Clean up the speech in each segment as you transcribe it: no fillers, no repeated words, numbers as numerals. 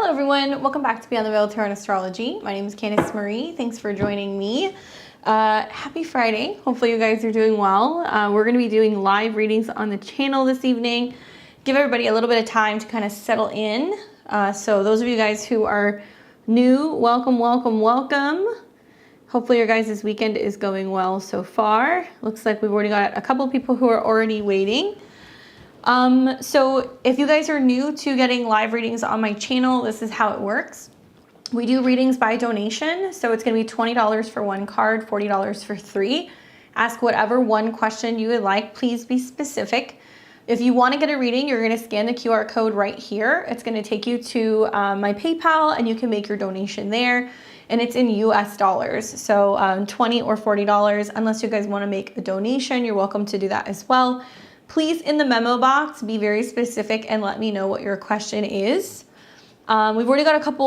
Hello everyone, welcome back to Beyond the Veil Tarot and Astrology. My name is Candace Marie. Thanks for joining me. Happy Friday. Hopefully you guys are doing well. We're going to be doing live readings on the channel this evening. Give everybody a little bit of time to kind of settle in. So those of you guys who are new, welcome, welcome, welcome. Hopefully your guys' weekend is going well so far. Looks like we've already got a couple people who are already waiting. So if you guys are new to getting live readings on my channel, this is how it works. We do readings by donation. So it's going to be $20 for one card, $40 for three. Ask whatever one question you would like. Please be specific. If you want to get a reading, you're going to scan the QR code right here. It's going to take you to my PayPal and you can make your donation there. And it's in US dollars. So $20 or $40, unless you guys want to make a donation, you're welcome to do that as well. Please, in the memo box, be very specific and let me know what your question is. We've already got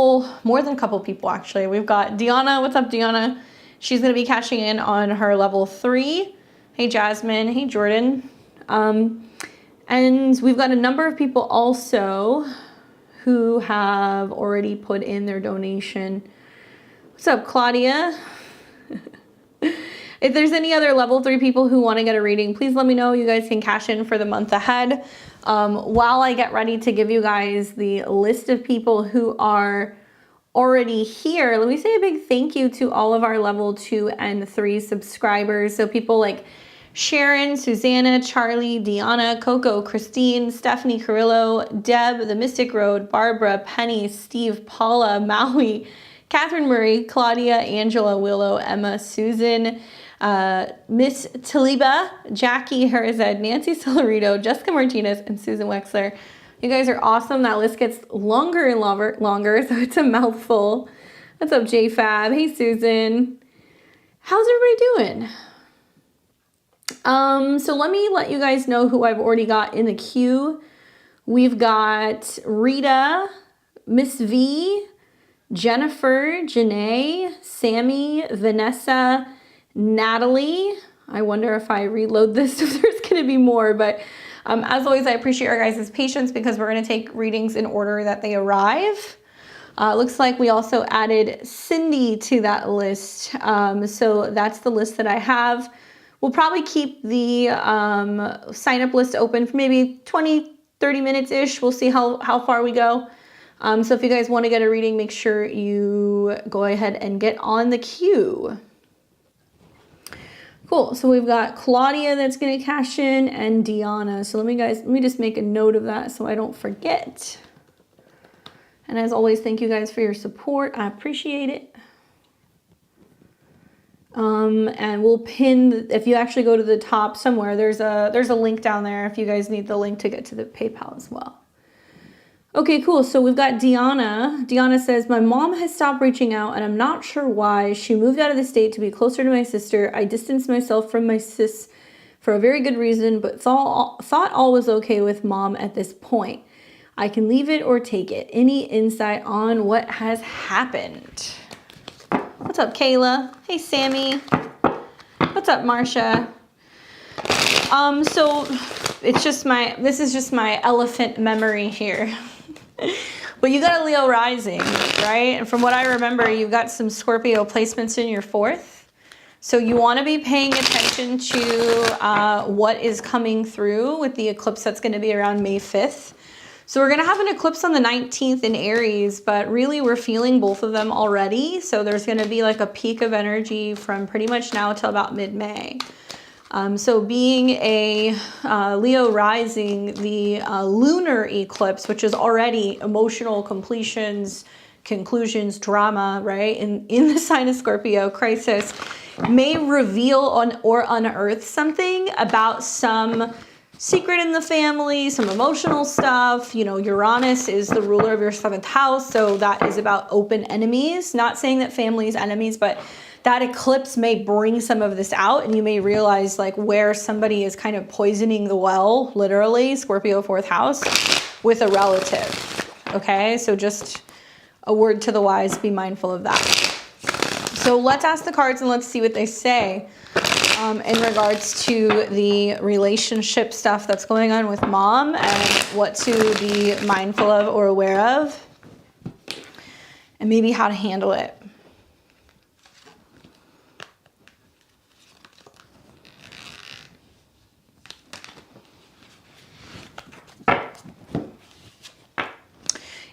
more than a couple people actually. We've got Diana. What's up, Diana? She's going to be cashing in on her level 3. Hey, Jasmine. Hey, Jordan. And we've got a number of people also who have already put in their donation. What's up, Claudia? If there's any other level 3 people who want to get a reading, please let me know. You guys can cash in for the month ahead. While I get ready to give you guys the list of people who are already here, let me say a big thank you to all of our level 2 and 3 subscribers. So people like Sharon, Susanna, Charlie, Deanna, Coco, Christine, Stephanie Carrillo, Deb, The Mystic Road, Barbara, Penny, Steve, Paula, Maui, Catherine Murray, Claudia, Angela, Willow, Emma, Susan, Miss Taliba, Jackie Herzed, Nancy Solarito, Jessica Martinez, and Susan Wexler. You guys are awesome. That list gets longer and longer, so it's a mouthful. What's up, JFab? Hey, Susan. How's everybody doing? So let me let you guys know who I've already got in the queue. We've got Rita, Miss V, Jennifer, Janae, Sammy, Vanessa, Natalie. I wonder if I reload this if there's going to be more, but as always, I appreciate your guys' patience because we're going to take readings in order that they arrive. Looks like we also added Cindy to that list. So that's the list that I have. We'll probably keep the sign up list open for maybe 20, 30 minutes-ish. We'll see how far we go. So if you guys want to get a reading, make sure you go ahead and get on the queue. Cool. So we've got Claudia that's going to cash in and Deanna. So let me just make a note of that so I don't forget. And as always, thank you guys for your support. I appreciate it. And we'll pin, if you actually go to the top somewhere, there's a link down there if you guys need the link to get to the PayPal as well. Okay, cool. So we've got Deanna. Deanna says, my mom has stopped reaching out and I'm not sure why. She moved out of the state to be closer to my sister. I distanced myself from my sis for a very good reason, but thought all was okay with mom at this point. I can leave it or take it. Any insight on what has happened? What's up, Kayla? Hey, Sammy. What's up, Marcia? So this is just my elephant memory here. But you got a Leo rising, right? And from what I remember, you've got some Scorpio placements in your 4th. So you want to be paying attention to what is coming through with the eclipse that's going to be around May 5th. So we're going to have an eclipse on the 19th in Aries, but really we're feeling both of them already. So there's going to be like a peak of energy from pretty much now till about mid-May. So being a Leo rising, the lunar eclipse, which is already emotional completions, conclusions, drama, right? In the sign of Scorpio, crisis, may reveal or unearth something about some secret in the family, some emotional stuff. You know, Uranus is the ruler of your 7th house. So that is about open enemies. Not saying that family is enemies, but that eclipse may bring some of this out and you may realize like where somebody is kind of poisoning the well, literally, Scorpio 4th house, with a relative. Okay, so just a word to the wise, be mindful of that. So let's ask the cards and let's see what they say in regards to the relationship stuff that's going on with mom and what to be mindful of or aware of. and maybe how to handle it.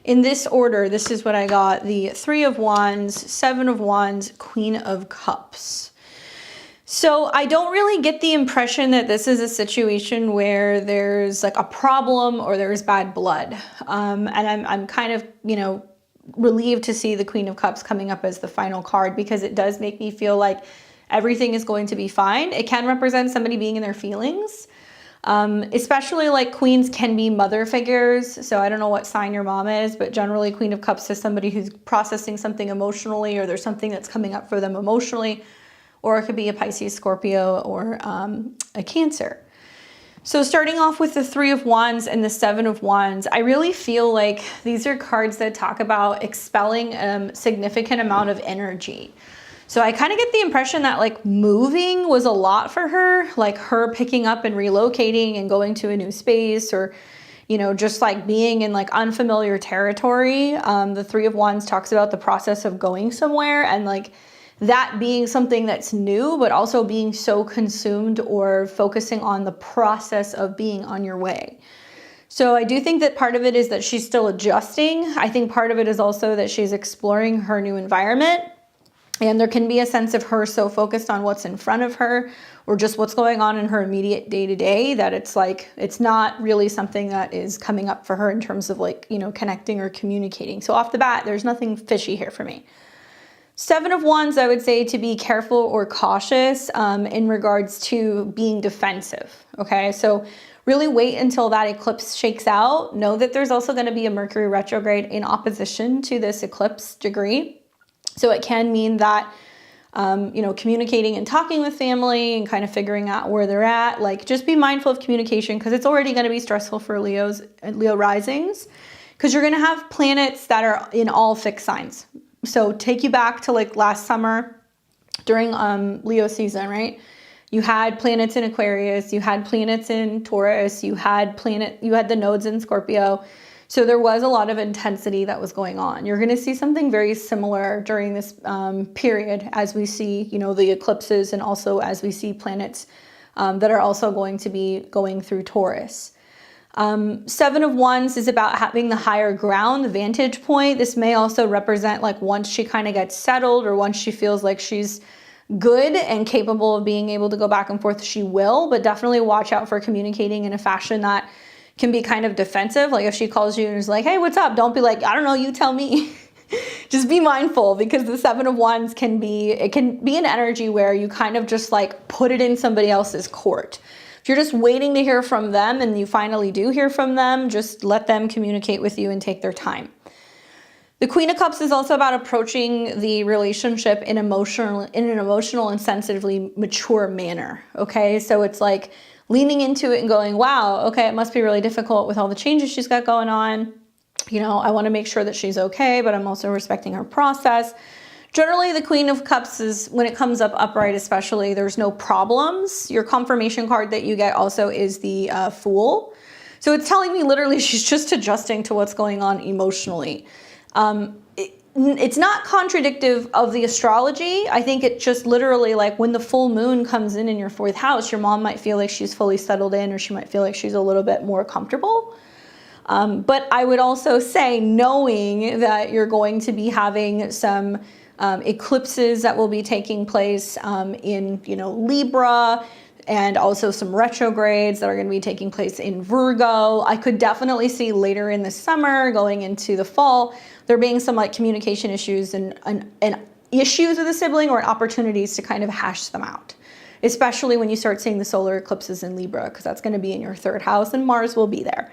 In this order, this is what I got: the Three of Wands, Seven of Wands, Queen of Cups. So I don't really get the impression that this is a situation where there's like a problem or there's bad blood. And I'm kind of, you know, relieved to see the Queen of Cups coming up as the final card, because it does make me feel like everything is going to be fine. It can represent somebody being in their feelings. Especially like queens can be mother figures. So I don't know what sign your mom is, but generally Queen of Cups is somebody who's processing something emotionally, or there's something that's coming up for them emotionally, or it could be a Pisces, Scorpio, or a Cancer. So starting off with the Three of Wands and the Seven of Wands, I really feel like these are cards that talk about expelling a significant amount of energy. So I kind of get the impression that like moving was a lot for her, like her picking up and relocating and going to a new space, or, you know, just like being in like unfamiliar territory. The Three of Wands talks about the process of going somewhere, and like that being something that's new, but also being so consumed or focusing on the process of being on your way. So I do think that part of it is that she's still adjusting. I think part of it is also that she's exploring her new environment. And there can be a sense of her so focused on what's in front of her, or just what's going on in her immediate day-to-day, that it's like, it's not really something that is coming up for her in terms of like, you know, connecting or communicating. So off the bat, there's nothing fishy here for me. Seven of Wands, I would say to be careful or cautious in regards to being defensive. Okay, so really wait until that eclipse shakes out. Know that there's also going to be a Mercury retrograde in opposition to this eclipse degree. So it can mean that, you know, communicating and talking with family and kind of figuring out where they're at. Like, just be mindful of communication, because it's already going to be stressful for Leo risings, because you're going to have planets that are in all fixed signs. So take you back to like last summer during Leo season, right? You had planets in Aquarius, you had planets in Taurus, you had the nodes in Scorpio. So there was a lot of intensity that was going on. You're going to see something very similar during this period, as we see, you know, the eclipses, and also as we see planets that are also going to be going through Taurus. Seven of Wands is about having the higher ground, the vantage point. This may also represent like once she kind of gets settled, or once she feels like she's good and capable of being able to go back and forth, she will. But definitely watch out for communicating in a fashion that can be kind of defensive. Like if she calls you and is like, hey, what's up? Don't be like, I don't know, you tell me. Just be mindful, because the Seven of Wands can be an energy where you kind of just like put it in somebody else's court. If you're just waiting to hear from them and you finally do hear from them, just let them communicate with you and take their time. The Queen of Cups is also about approaching the relationship in an emotional and sensitively mature manner. Okay, so it's like leaning into it and going, wow, okay, it must be really difficult with all the changes she's got going on. You know, I want to make sure that she's okay, but I'm also respecting her process. Generally, the Queen of Cups is, when it comes up upright especially, there's no problems. Your confirmation card that you get also is the Fool. So it's telling me literally she's just adjusting to what's going on emotionally. It's not contradictive of the astrology. I think it just literally, like when the full moon comes in your fourth house, your mom might feel like she's fully settled in, or she might feel like she's a little bit more comfortable. But I would also say, knowing that you're going to be having some eclipses that will be taking place in, you know, Libra, and also some retrogrades that are going to be taking place in Virgo. I could definitely see later in the summer, going into the fall, there being some like communication issues and issues with a sibling, or opportunities to kind of hash them out, especially when you start seeing the solar eclipses in Libra, because that's going to be in your third house and Mars will be there.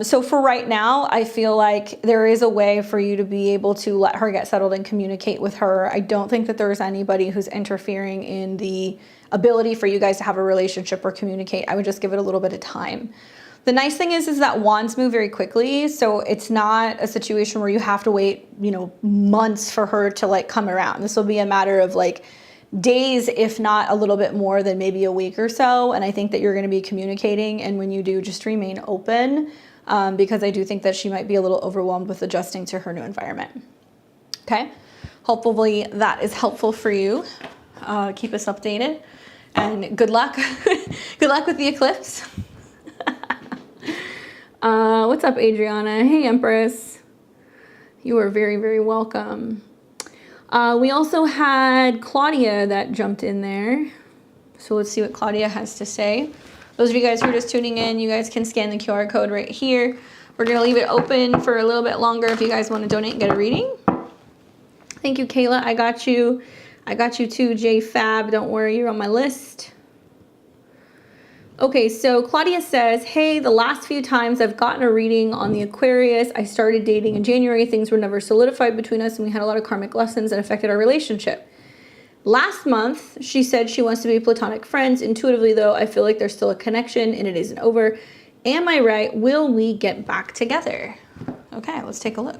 So for right now, I feel like there is a way for you to be able to let her get settled and communicate with her. I don't think that there's anybody who's interfering in the ability for you guys to have a relationship or communicate. I would just give it a little bit of time. The nice thing is that wands move very quickly. So it's not a situation where you have to wait, you know, months for her to like come around. This will be a matter of like days, if not a little bit more than maybe a week or so. And I think that you're going to be communicating. And when you do, just remain open, because I do think that she might be a little overwhelmed with adjusting to her new environment. Okay, hopefully that is helpful for you. Keep us updated, and good luck. Good luck with the eclipse. What's up, Adriana? Hey, Empress. You are very, very welcome. We also had Claudia that jumped in there. So let's see what Claudia has to say. Those of you guys who are just tuning in, you guys can scan the QR code right here. We're going to leave it open for a little bit longer if you guys want to donate and get a reading. Thank you, Kayla. I got you. I got you too, J Fab. Don't worry, you're on my list. Okay, so Claudia says, hey, the last few times I've gotten a reading on the Aquarius, I started dating in January. Things were never solidified between us, and we had a lot of karmic lessons that affected our relationship. Last month, she said she wants to be platonic friends. Intuitively, though, I feel like there's still a connection and it isn't over. Am I right? Will we get back together? Okay, let's take a look.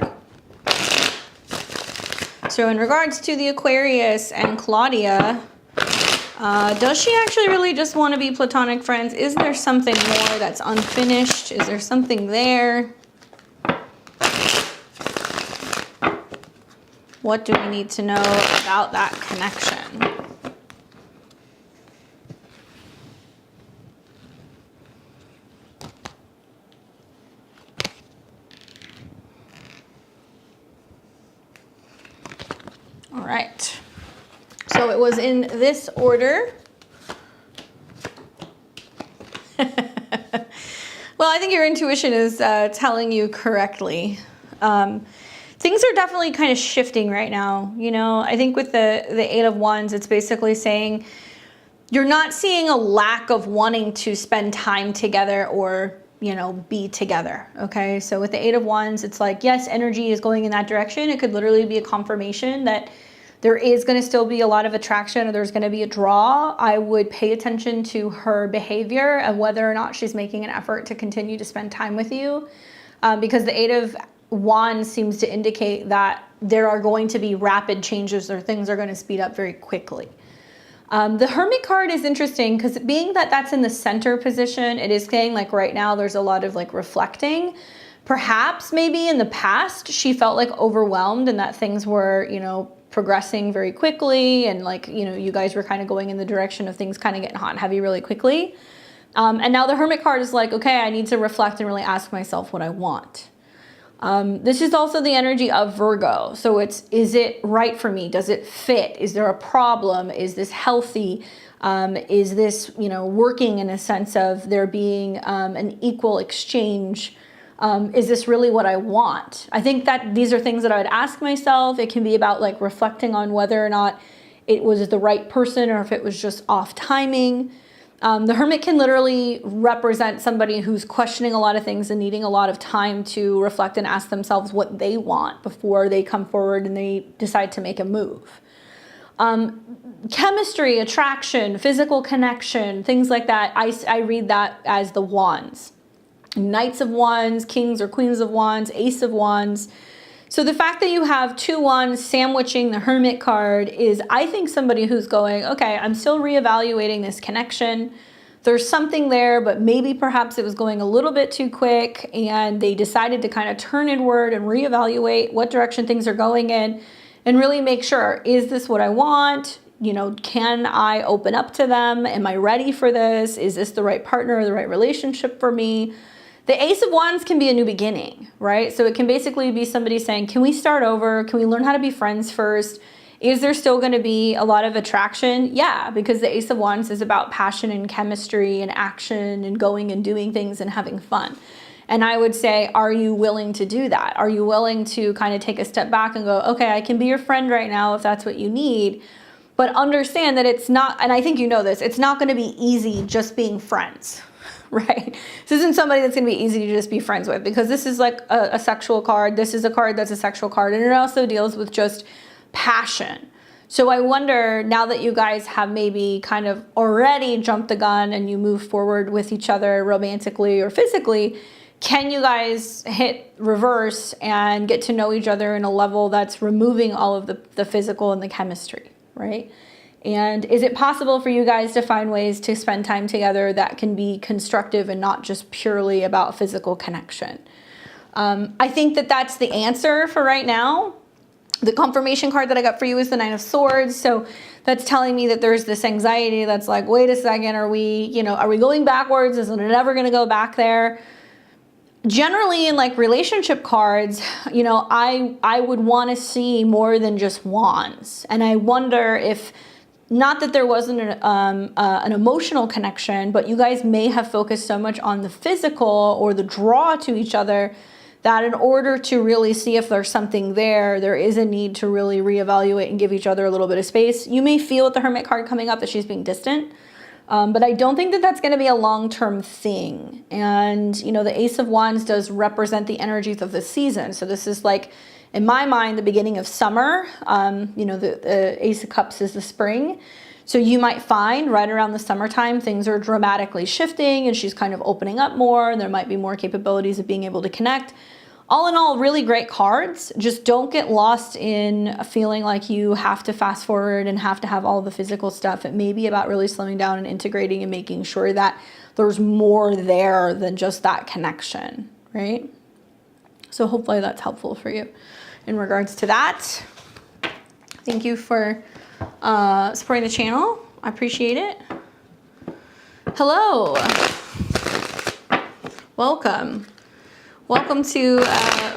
So in regards to the Aquarius and Claudia, does she actually really just want to be platonic friends? Is there something more that's unfinished? Is there something there? What do we need to know about that connection? All right. So it was in this order. Well, I think your intuition is telling you correctly. Things are definitely kind of shifting right now. You know, I think with the Eight of Wands, it's basically saying you're not seeing a lack of wanting to spend time together or, you know, be together. Okay. So with the Eight of Wands, it's like, yes, energy is going in that direction. It could literally be a confirmation that there is going to still be a lot of attraction, or there's going to be a draw. I would pay attention to her behavior and whether or not she's making an effort to continue to spend time with you. Because the Eight of Wands seems to indicate that there are going to be rapid changes, or things are going to speed up very quickly. The Hermit card is interesting because being that that's in the center position, it is saying like right now there's a lot of like reflecting. Perhaps maybe in the past she felt like overwhelmed and that things were, you know, progressing very quickly, and like, you know, you guys were kind of going in the direction of things kind of getting hot and heavy really quickly. And now the Hermit card is like, okay, I need to reflect and really ask myself what I want. This is also the energy of Virgo. So it's, is it right for me? Does it fit? Is there a problem? Is this healthy? Is this, you know, working in a sense of there being an equal exchange? Is this really what I want? I think that these are things that I would ask myself. It can be about like reflecting on whether or not it was the right person or if it was just off timing. The Hermit can literally represent somebody who's questioning a lot of things and needing a lot of time to reflect and ask themselves what they want before they come forward and they decide to make a move. Chemistry, attraction, physical connection, things like that. I read that as the Wands. Knights of Wands, Kings or Queens of Wands, Ace of Wands. So the fact that you have two wands sandwiching the Hermit card is, I think, somebody who's going, okay, I'm still reevaluating this connection. There's something there, but maybe perhaps it was going a little bit too quick and they decided to kind of turn inward and reevaluate what direction things are going in and really make sure, is this what I want? You know, can I open up to them? Am I ready for this? Is this the right partner or the right relationship for me? The Ace of Wands can be a new beginning, right? So it can basically be somebody saying, can we start over? Can we learn how to be friends first? Is there still going to be a lot of attraction? Yeah, because the Ace of Wands is about passion and chemistry and action and going and doing things and having fun. And I would say, are you willing to do that? Are you willing to kind of take a step back and go, okay, I can be your friend right now if that's what you need, but understand that it's not, and I think you know this, it's not going to be easy just being friends. Right? This isn't somebody that's going to be easy to just be friends with, because this is like a sexual card. This is a card that's a sexual card, and it also deals with just passion. So I wonder, now that you guys have maybe kind of already jumped the gun and you move forward with each other romantically or physically, can you guys hit reverse and get to know each other in a level that's removing all of the physical and the chemistry, right? And is it possible for you guys to find ways to spend time together that can be constructive and not just purely about physical connection? I think that that's the answer for right now. The confirmation card that I got for you is the Nine of Swords. So that's telling me that there's this anxiety that's like, wait a second, are we going backwards? Is it never going to go back there? Generally in like relationship cards, I would want to see more than just wands. And I wonder if, not that there wasn't an emotional connection, but you guys may have focused so much on the physical or the draw to each other that in order to really see if there's something there is a need to really reevaluate and give each other a little bit of space. You may feel with the Hermit card coming up that she's being distant. But I don't think that that's going to be a long-term thing. And, the Ace of Wands does represent the energies of the season. So this is like, in my mind, the beginning of summer. The Ace of Cups is the spring. So you might find right around the summertime, things are dramatically shifting and she's kind of opening up more. And there might be more capabilities of being able to connect. All in all, really great cards. Just don't get lost in feeling like you have to fast forward and have to have all the physical stuff. It may be about really slowing down and integrating and making sure that there's more there than just that connection, right? So hopefully that's helpful for you in regards to that. Thank you for supporting the channel. I appreciate it. Hello. Welcome. Welcome to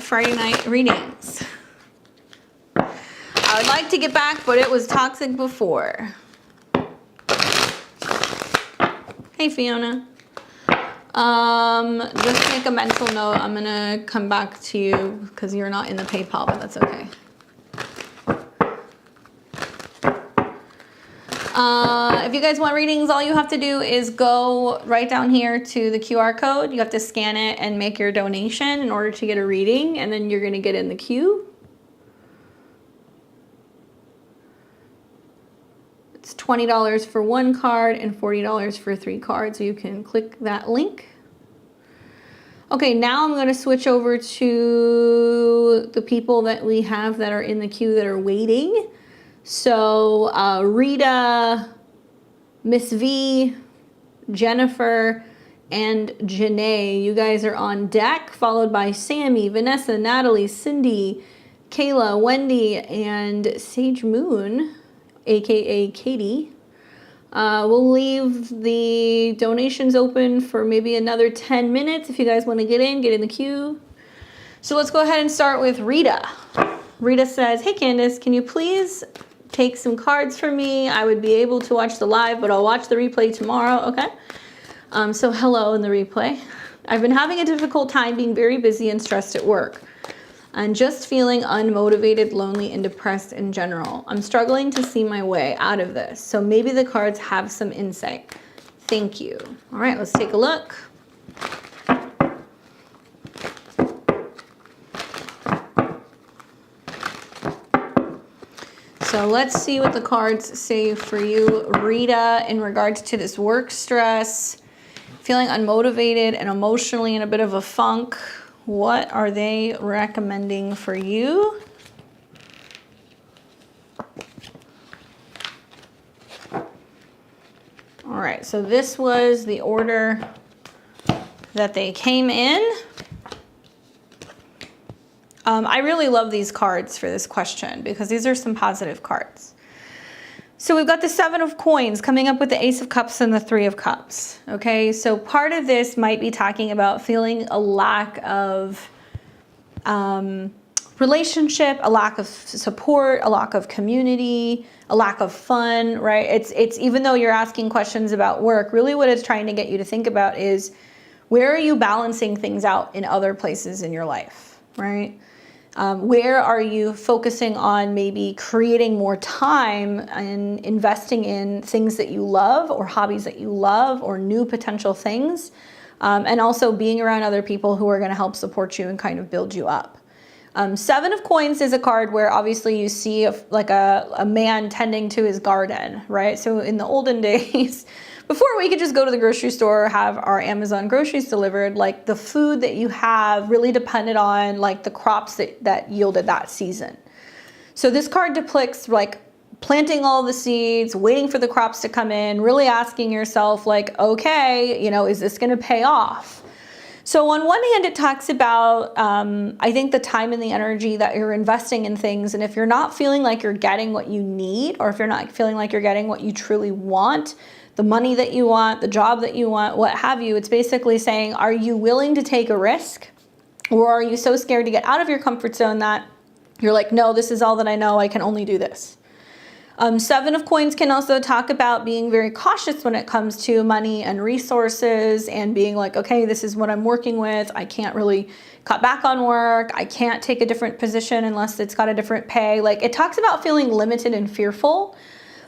Friday night readings. I would like to get back, but it was toxic before. Hey, Fiona. Just make a mental note. I'm gonna come back to you because you're not in the PayPal, but that's okay. If you guys want readings, all you have to do is go right down here to the QR code. You have to scan it and make your donation in order to get a reading, and then you're going to get in the queue. It's $20 for one card and $40 for 3 cards, so you can click that link. Okay, now I'm going to switch over to the people that we have that are in the queue that are waiting. So Rita, Miss V, Jennifer, and Janae, you guys are on deck, followed by Sammy, Vanessa, Natalie, Cindy, Kayla, Wendy, and Sage Moon, aka Katie. We'll leave the donations open for maybe another 10 minutes. If you guys want to get in the queue. So let's go ahead and start with Rita. Rita says, hey Candace, can you please take some cards for me? I would be able to watch the live, but I'll watch the replay tomorrow. Okay. So hello in the replay. I've been having a difficult time being very busy and stressed at work. And just feeling unmotivated, lonely, and depressed in general. I'm struggling to see my way out of this. So maybe the cards have some insight. Thank you. All right, let's take a look. So let's see what the cards say for you, Rita, in regards to this work stress, feeling unmotivated and emotionally in a bit of a funk. What are they recommending for you? All right, so this was the order that they came in. I really love these cards for this question because these are some positive cards. So we've got the 7 of Coins coming up with the Ace of Cups and the 3 of Cups. Okay, so part of this might be talking about feeling a lack of relationship, a lack of support, a lack of community, a lack of fun, right? It's even though you're asking questions about work, really what it's trying to get you to think about is where are you balancing things out in other places in your life, right? Where are you focusing on maybe creating more time and investing in things that you love or hobbies that you love or new potential things, and also being around other people who are going to help support you and kind of build you up. 7 of Coins is a card where obviously you see a man tending to his garden, right? So in the olden days, before we could just go to the grocery store, have our Amazon groceries delivered, like the food that you have really depended on like the crops that yielded that season. So this card depicts like planting all the seeds, waiting for the crops to come in, really asking yourself like, okay, is this going to pay off? So on one hand, it talks about, I think, the time and the energy that you're investing in things. And if you're not feeling like you're getting what you need, or if you're not feeling like you're getting what you truly want, the money that you want, the job that you want, what have you, it's basically saying, are you willing to take a risk? Or are you so scared to get out of your comfort zone that you're like, no, this is all that I know, I can only do this. Seven of Coins can also talk about being very cautious when it comes to money and resources, and being like, okay, this is what I'm working with. I can't really cut back on work. I can't take a different position unless it's got a different pay. Like, it talks about feeling limited and fearful,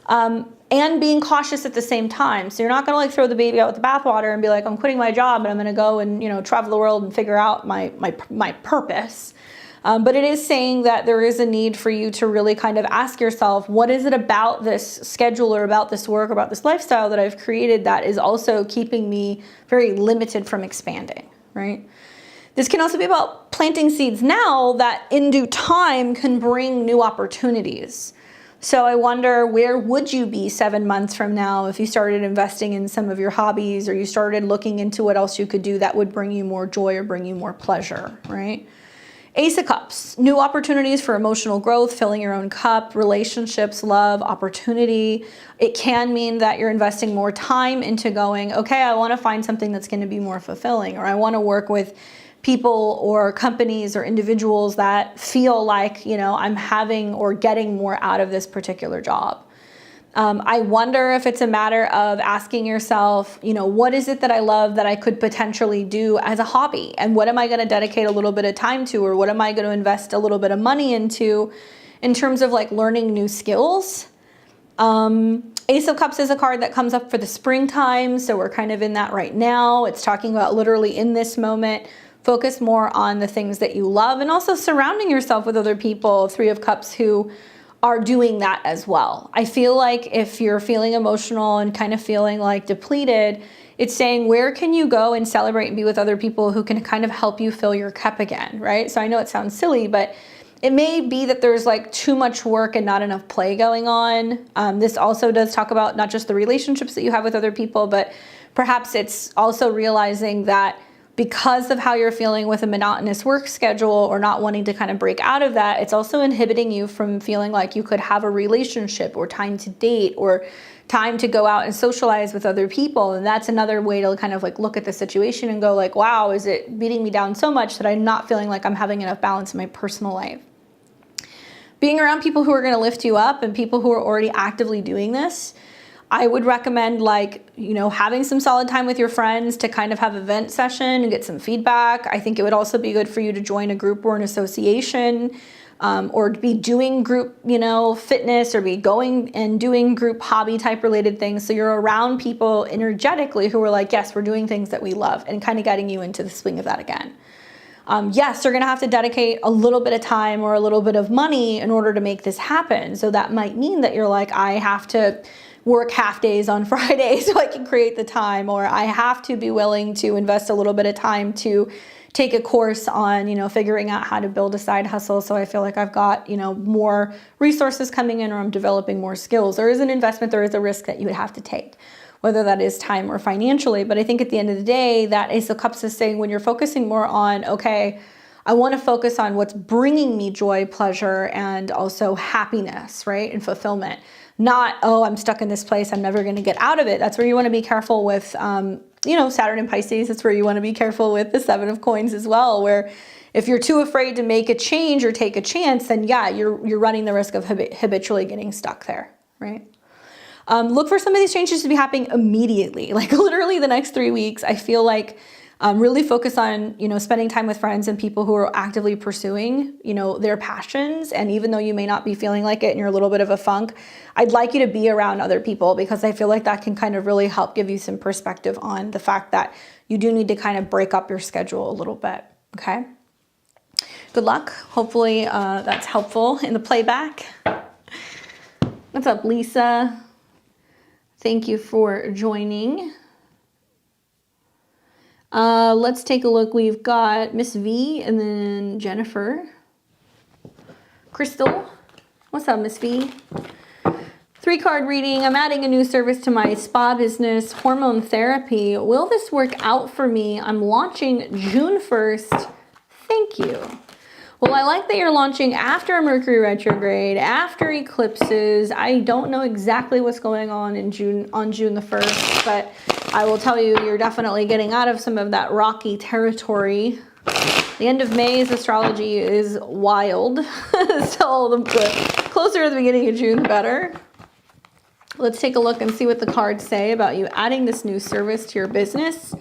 and being cautious at the same time. So you're not gonna like throw the baby out with the bathwater and be like, I'm quitting my job and I'm gonna go and, you know, travel the world and figure out my purpose. But it is saying that there is a need for you to really kind of ask yourself, what is it about this schedule or about this work or about this lifestyle that I've created that is also keeping me very limited from expanding, right? This can also be about planting seeds now that in due time can bring new opportunities. So I wonder, where would you be 7 months from now if you started investing in some of your hobbies, or you started looking into what else you could do that would bring you more joy or bring you more pleasure, right? Ace of Cups, new opportunities for emotional growth, filling your own cup, relationships, love, opportunity. It can mean that you're investing more time into going, okay, I want to find something that's going to be more fulfilling, or I want to work with people or companies or individuals that feel like, you know, I'm having or getting more out of this particular job. I wonder if it's a matter of asking yourself, you know, what is it that I love that I could potentially do as a hobby? And what am I going to dedicate a little bit of time to? Or what am I going to invest a little bit of money into in terms of like learning new skills? Ace of Cups is a card that comes up for the springtime. So we're kind of in that right now. It's talking about literally in this moment, focus more on the things that you love, and also surrounding yourself with other people, Three of Cups, who are doing that as well. I feel like if you're feeling emotional and kind of feeling like depleted, it's saying, where can you go and celebrate and be with other people who can kind of help you fill your cup again, right? So I know it sounds silly, but it may be that there's like too much work and not enough play going on. This also does talk about not just the relationships that you have with other people, but perhaps it's also realizing that because of how you're feeling with a monotonous work schedule or not wanting to kind of break out of that, it's also inhibiting you from feeling like you could have a relationship or time to date or time to go out and socialize with other people. And that's another way to kind of like look at the situation and go like, wow, is it beating me down so much that I'm not feeling like I'm having enough balance in my personal life? Being around people who are going to lift you up and people who are already actively doing this, I would recommend, like, you know, having some solid time with your friends to kind of have a vent session and get some feedback. I think it would also be good for you to join a group or an association, or be doing group, you know, fitness, or be going and doing group hobby type related things. So you're around people energetically who are like, yes, we're doing things that we love, and kind of getting you into the swing of that again. Yes, you're going to have to dedicate a little bit of time or a little bit of money in order to make this happen. So that might mean that you're like, I have to work half days on Friday so I can create the time, or I have to be willing to invest a little bit of time to take a course on, you know, figuring out how to build a side hustle. So I feel like I've got, you know, more resources coming in, or I'm developing more skills. There is an investment, there is a risk that you would have to take, whether that is time or financially. But I think at the end of the day, that Ace of Cups is saying, when you're focusing more on, okay, I want to focus on what's bringing me joy, pleasure, and also happiness, right? And fulfillment. Not, oh, I'm stuck in this place, I'm never going to get out of it. That's where you want to be careful with, you know, Saturn and Pisces. That's where you want to be careful with the Seven of Coins as well, where if you're too afraid to make a change or take a chance, then yeah, you're running the risk of habitually getting stuck there, right? Look for some of these changes to be happening immediately, like literally the next 3 weeks. I feel like really focus on, you know, spending time with friends and people who are actively pursuing, you know, their passions. And even though you may not be feeling like it and you're a little bit of a funk, I'd like you to be around other people, because I feel like that can kind of really help give you some perspective on the fact that you do need to kind of break up your schedule a little bit. Okay. Good luck. Hopefully that's helpful in the playback. What's up, Lisa? Thank you for joining. Let's take a look. We've got Miss V and then Jennifer. Crystal. What's up, Miss V? 3-card reading. I'm adding a new service to my spa business, hormone therapy. Will this work out for me? I'm launching June 1st. Thank you. Well, I like that you're launching after Mercury retrograde, after eclipses. I don't know exactly what's going on in June, the 1st, but I will tell you, you're definitely getting out of some of that rocky territory. The end of May's astrology is wild. So the closer to the beginning of June, the better. Let's take a look and see what the cards say about you adding this new service to your business.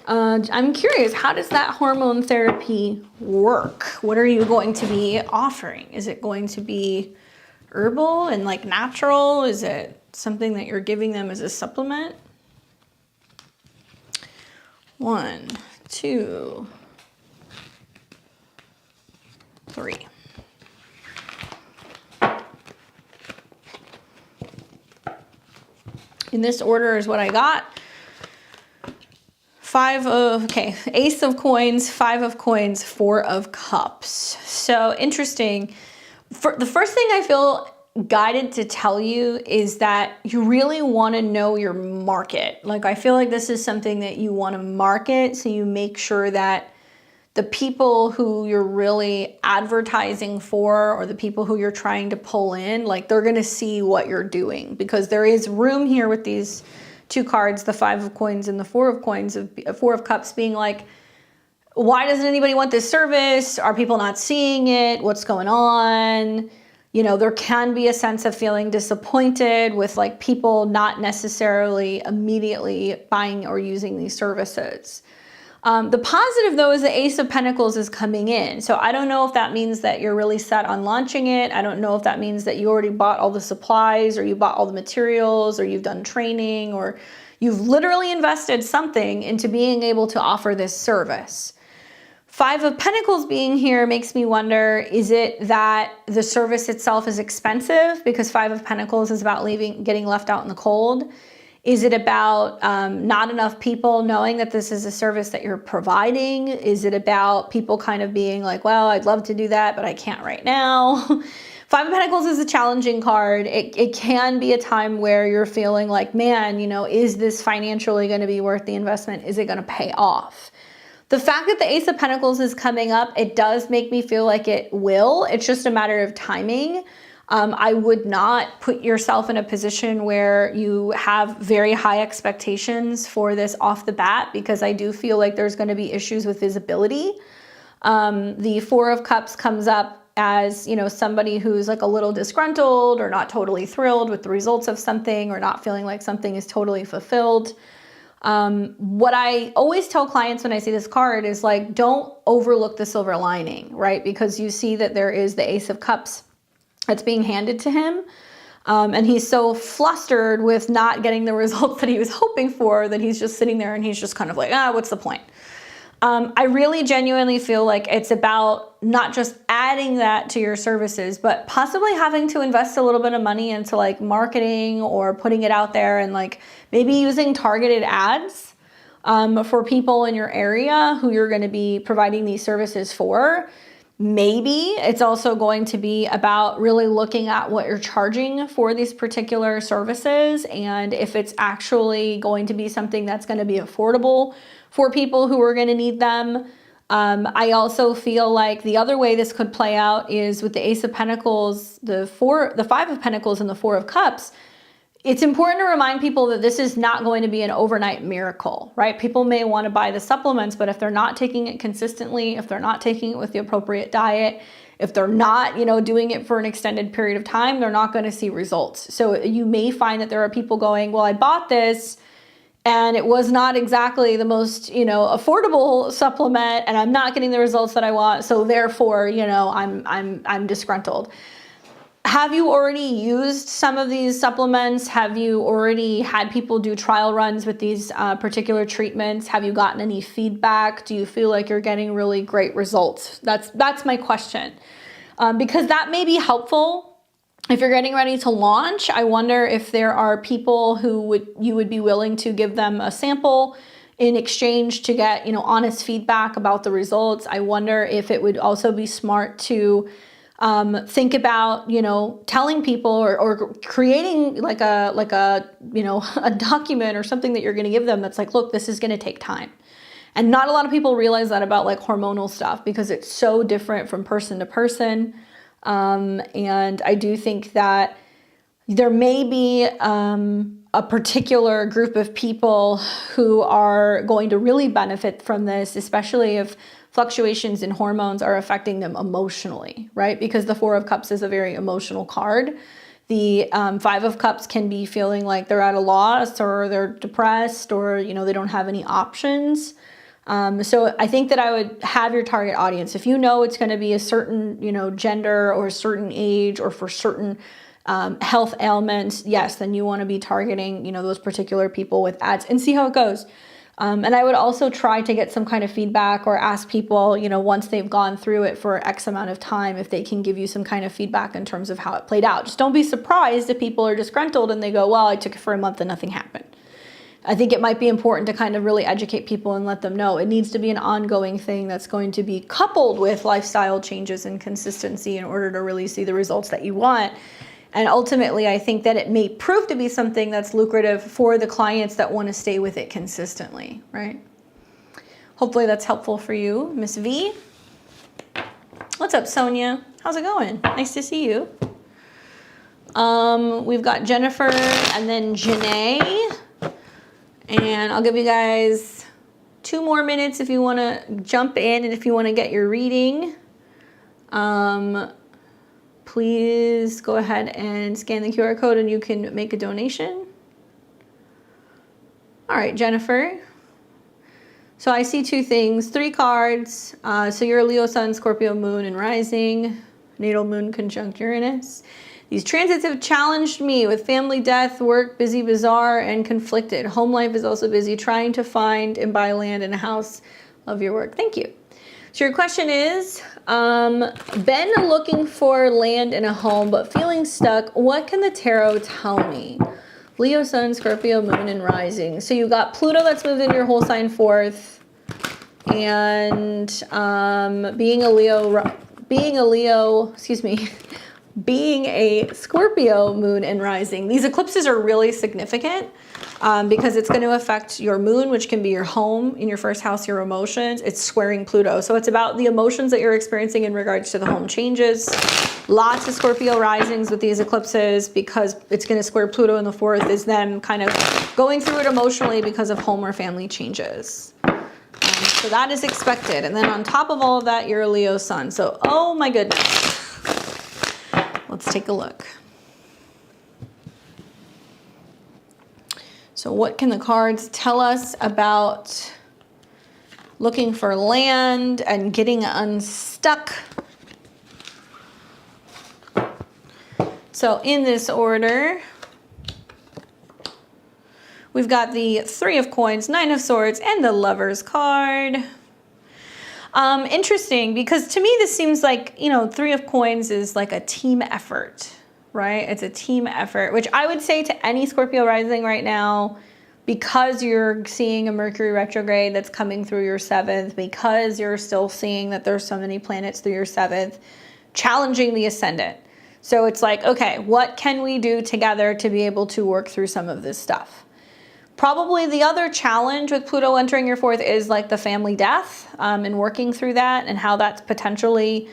I'm curious, how does that hormone therapy work? What are you going to be offering? Is it going to be herbal and like natural? Is it something that you're giving them as a supplement? 1, 2, 3. In this order is what I got. Ace of coins, 5 of coins, 4 of cups. So interesting. The first thing I feel guided to tell you is that you really want to know your market. Like, I feel like this is something that you want to market, so you make sure that the people who you're really advertising for, or the people who you're trying to pull in, like, they're going to see what you're doing, because there is room here with these 2 cards, the 5 of coins and the 4 of coins, 4 of cups being like, why doesn't anybody want this service? Are people not seeing it? What's going on? You know, there can be a sense of feeling disappointed with like people not necessarily immediately buying or using these services. The positive though is the Ace of Pentacles is coming in. So I don't know if that means that you're really set on launching it. I don't know if that means that you already bought all the supplies, or you bought all the materials, or you've done training, or you've literally invested something into being able to offer this service. 5 of Pentacles being here makes me wonder, is it that the service itself is expensive? Because 5 of Pentacles is about getting left out in the cold. Is it about not enough people knowing that this is a service that you're providing? Is it about people kind of being like, well, I'd love to do that, but I can't right now? 5 of Pentacles is a challenging card. It can be a time where you're feeling like, man, you know, is this financially going to be worth the investment? Is it going to pay off? The fact that the Ace of Pentacles is coming up, it does make me feel like it will. It's just a matter of timing. I would not put yourself in a position where you have very high expectations for this off the bat, because I do feel like there's going to be issues with visibility. The 4 of Cups comes up as, you know, somebody who's like a little disgruntled or not totally thrilled with the results of something, or not feeling like something is totally fulfilled. What I always tell clients when I see this card is like, don't overlook the silver lining, right? Because you see that there is the Ace of Cups that's being handed to him. And he's so flustered with not getting the results that he was hoping for, that he's just sitting there and he's just kind of like, what's the point? I really genuinely feel like it's about not just adding that to your services, but possibly having to invest a little bit of money into like marketing, or putting it out there, and like maybe using targeted ads for people in your area who you're going to be providing these services for. Maybe it's also going to be about really looking at what you're charging for these particular services, and if it's actually going to be something that's going to be affordable for people who are going to need them. I also feel like the other way this could play out is with the Ace of Pentacles, the 5 of Pentacles, and the 4 of Cups. It's important to remind people that this is not going to be an overnight miracle, right? People may want to buy the supplements, but if they're not taking it consistently, if they're not taking it with the appropriate diet, if they're not, you know, doing it for an extended period of time, they're not going to see results. So you may find that there are people going, well, I bought this and it was not exactly the most, you know, affordable supplement, and I'm not getting the results that I want. So therefore, you know, I'm disgruntled. Have you already used some of these supplements? Have you already had people do trial runs with these particular treatments? Have you gotten any feedback? Do you feel like you're getting really great results? That's my question. Because that may be helpful if you're getting ready to launch. I wonder if there are people who you would be willing to give them a sample in exchange to get, you know, honest feedback about the results. I wonder if it would also be smart to think about, you know, telling people or creating like a, you know, a document or something that you're going to give them that's like, look, this is going to take time. And not a lot of people realize that about like hormonal stuff because it's so different from person to person. And I do think that there may be a particular group of people who are going to really benefit from this, especially if fluctuations in hormones are affecting them emotionally, right? Because the Four of Cups is a very emotional card. The Five of Cups can be feeling like they're at a loss or they're depressed or, you know, they don't have any options. So I think that I would have your target audience. If you know it's going to be a certain, you know, gender or a certain age or for certain health ailments, yes, then you want to be targeting, you know, those particular people with ads and see how it goes. And I would also try to get some kind of feedback or ask people, you know, once they've gone through it for X amount of time, if they can give you some kind of feedback in terms of how it played out. Just don't be surprised if people are disgruntled and they go, well, I took it for a month and nothing happened. I think it might be important to kind of really educate people and let them know it needs to be an ongoing thing that's going to be coupled with lifestyle changes and consistency in order to really see the results that you want. And ultimately, I think that it may prove to be something that's lucrative for the clients that want to stay with it consistently, right? Hopefully that's helpful for you, Miss V. What's up, Sonia? How's it going? Nice to see you. We've got Jennifer and then Janae. And I'll give you guys 2 more minutes if you want to jump in and if you want to get your reading. Please go ahead and scan the QR code and you can make a donation. All right, Jennifer. So I see 2 things, 3 cards. So you're a Leo Sun, Scorpio Moon, and Rising. Natal Moon conjunct Uranus. These transits have challenged me with family, death, work, busy, bizarre, and conflicted. Home life is also busy, trying to find and buy land and a house. Love your work. Thank you. So your question is, been looking for land and a home, but feeling stuck. What can the tarot tell me? Leo, Sun, Scorpio, Moon, and Rising. So you got Pluto that's moved into your whole sign 4th. And being a Scorpio moon and rising. These eclipses are really significant because it's going to affect your moon, which can be your home, in your first house, your emotions. It's squaring Pluto. So it's about the emotions that you're experiencing in regards to the home changes. Lots of Scorpio risings with these eclipses because it's going to square Pluto in the 4th is them kind of going through it emotionally because of home or family changes. So that is expected. And then on top of all of that, you're a Leo sun. So, oh my goodness. Let's take a look. So what can the cards tell us about looking for land and getting unstuck? So in this order, we've got the 3 of coins, 9 of swords, and the Lover's card. Interesting, because to me this seems like, you know, 3 of coins is like a team effort, right? It's a team effort, which I would say to any Scorpio rising right now, because you're seeing a Mercury retrograde that's coming through your 7th, because you're still seeing that there's so many planets through your 7th, challenging the ascendant. So it's like, okay, what can we do together to be able to work through some of this stuff? Probably the other challenge with Pluto entering your 4th is like the family death and working through that and how that's potentially,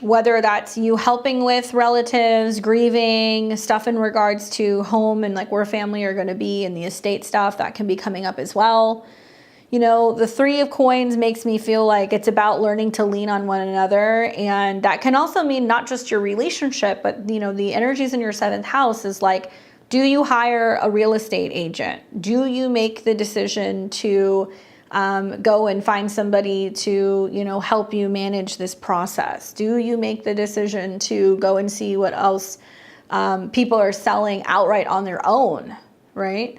whether that's you helping with relatives, grieving, stuff in regards to home and like where family are going to be and the estate stuff, that can be coming up as well. You know, the 3 of coins makes me feel like it's about learning to lean on one another. And that can also mean not just your relationship, but, you know, the energies in your 7th house is like, do you hire a real estate agent? Do you make the decision to go and find somebody to, you know, help you manage this process? Do you make the decision to go and see what else people are selling outright on their own, right?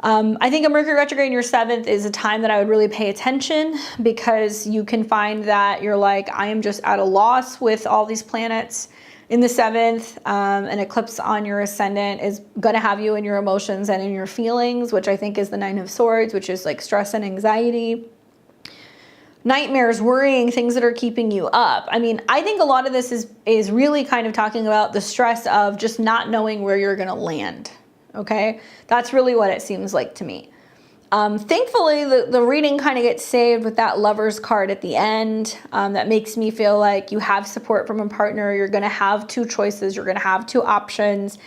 I think a Mercury retrograde in your 7th is a time that I would really pay attention because you can find that you're like, I am just at a loss with all these planets. In the 7th, an eclipse on your ascendant is going to have you in your emotions and in your feelings, which I think is the 9 of swords, which is like stress and anxiety. nightmares, worrying, things that are keeping you up. I mean, I think a lot of this is really kind of talking about the stress of just not knowing where you're going to land. Okay. That's really what it seems like to me. Thankfully, the reading kind of gets saved with that Lover's card at the end. That makes me feel like you have support from a partner. You're going to have two choices. You're going to have two options.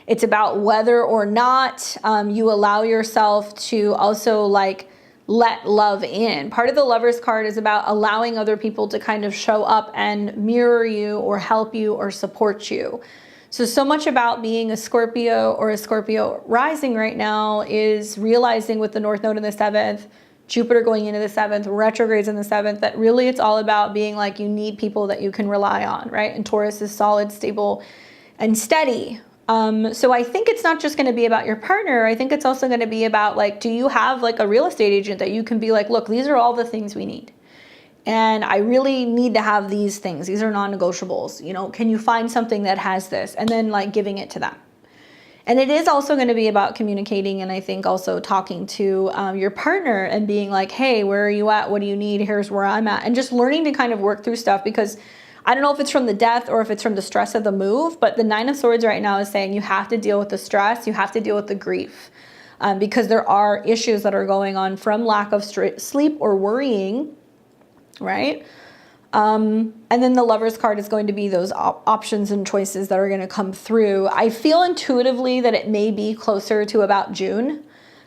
It's about whether or not you allow yourself to also like let love in. Part of the Lover's card is about allowing other people to kind of show up and mirror you or help you or support you. So much about being a Scorpio or a Scorpio rising right now is realizing with the North Node in the 7th, Jupiter going into the 7th, retrogrades in the 7th, that really it's all about being like you need people that you can rely on, right? And Taurus is solid, stable, and steady. So I think it's not just going to be about your partner. I think it's also going to be about like, do you have like a real estate agent that you can be like, look, these are all the things we need. And I really need to have these things. These are non-negotiables. You know, can you find something that has this? And then like giving it to them. And it is also going to be about communicating. And I think also talking to your partner and being like, hey, where are you at? What do you need? Here's where I'm at. And just learning to kind of work through stuff, because I don't know if it's from the death or if it's from the stress of the move, but the 9 of Swords right now is saying you have to deal with the stress. You have to deal with the grief because there are issues that are going on from lack of sleep or worrying. Right? And then the Lover's card is going to be those options and choices that are going to come through. I feel intuitively that it may be closer to about June,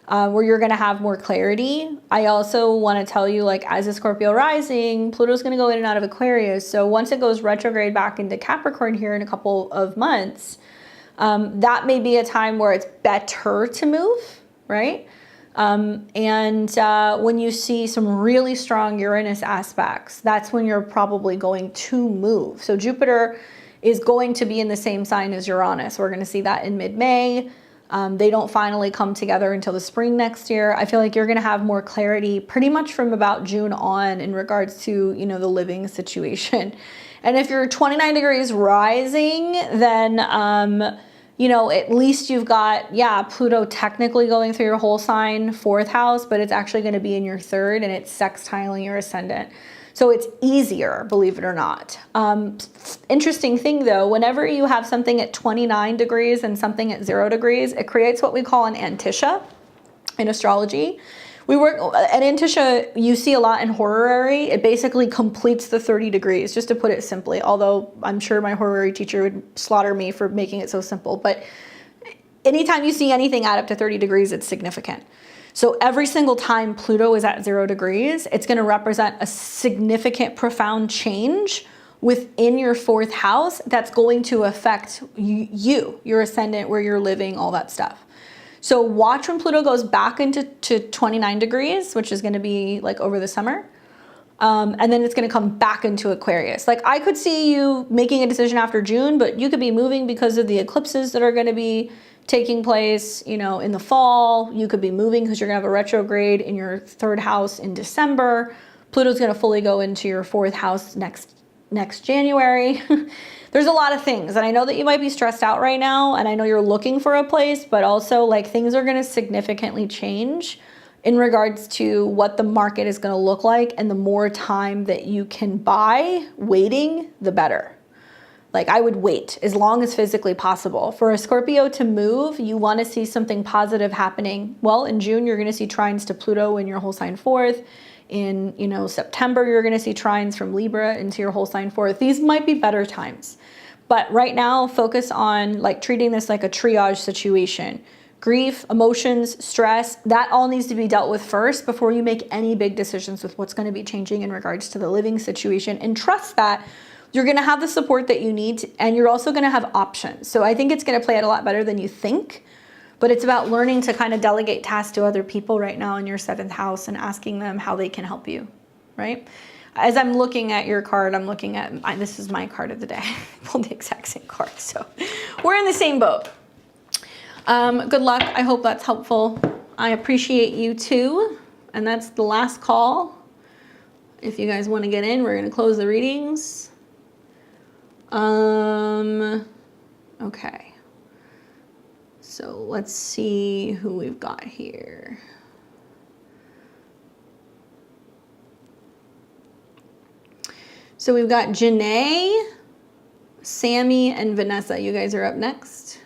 where you're going to have more clarity. I also want to tell you, like, as a Scorpio rising, Pluto's going to go in and out of Aquarius. So once it goes retrograde back into Capricorn here in a couple of months, that may be a time where it's better to move, right? When you see some really strong Uranus aspects, that's when you're probably going to move. So Jupiter is going to be in the same sign as Uranus. We're going to see that in mid-May. They don't finally come together until the spring next year. I feel like you're going to have more clarity pretty much from about June on in regards to, you know, the living situation. And if you're 29 degrees rising, then, you know, at least you've got, yeah, Pluto technically going through your whole sign, 4th house, but it's actually going to be in your 3rd and it's sextiling your ascendant. So it's easier, believe it or not. Interesting thing though, whenever you have something at 29 degrees and something at 0 degrees, it creates what we call an antisha in astrology. An antisha you see a lot in horary. It basically completes the 30 degrees, just to put it simply, although I'm sure my horary teacher would slaughter me for making it so simple. But anytime you see anything add up to 30 degrees, it's significant. So every single time Pluto is at 0 degrees, it's going to represent a significant, profound change within your 4th house that's going to affect you, your ascendant, where you're living, all that stuff. So watch when Pluto goes back into 29 degrees, which is going to be like over the summer. And then it's going to come back into Aquarius. Like I could see you making a decision after June, but you could be moving because of the eclipses that are going to be taking place, you know, in the fall. You could be moving because you're going to have a retrograde in your 3rd house in December. Pluto's going to fully go into your 4th house next January. There's a lot of things, and I know that you might be stressed out right now, and I know you're looking for a place, but also like things are going to significantly change in regards to what the market is going to look like, and the more time that you can buy waiting, the better. Like I would wait as long as physically possible. For a Scorpio to move, you want to see something positive happening. Well, in June, you're going to see trines to Pluto in your whole sign 4th. In, you know, September, you're going to see trines from Libra into your whole sign 4th. These might be better times. But right now, focus on like treating this like a triage situation. Grief, emotions, stress, that all needs to be dealt with first before you make any big decisions with what's going to be changing in regards to the living situation. And trust that you're going to have the support that you need, and you're also going to have options. So I think it's going to play out a lot better than you think. But it's about learning to kind of delegate tasks to other people right now in your 7th house and asking them how they can help you, right? As I'm looking at your card, I'm looking at, this is my card of the day. I pulled the exact same card, so we're in the same boat. Good luck. I hope that's helpful. I appreciate you too. And that's the last call. If you guys want to get in, we're going to close the readings. Okay. So let's see who we've got here. So we've got Janae, Sammy, and Vanessa. You guys are up next.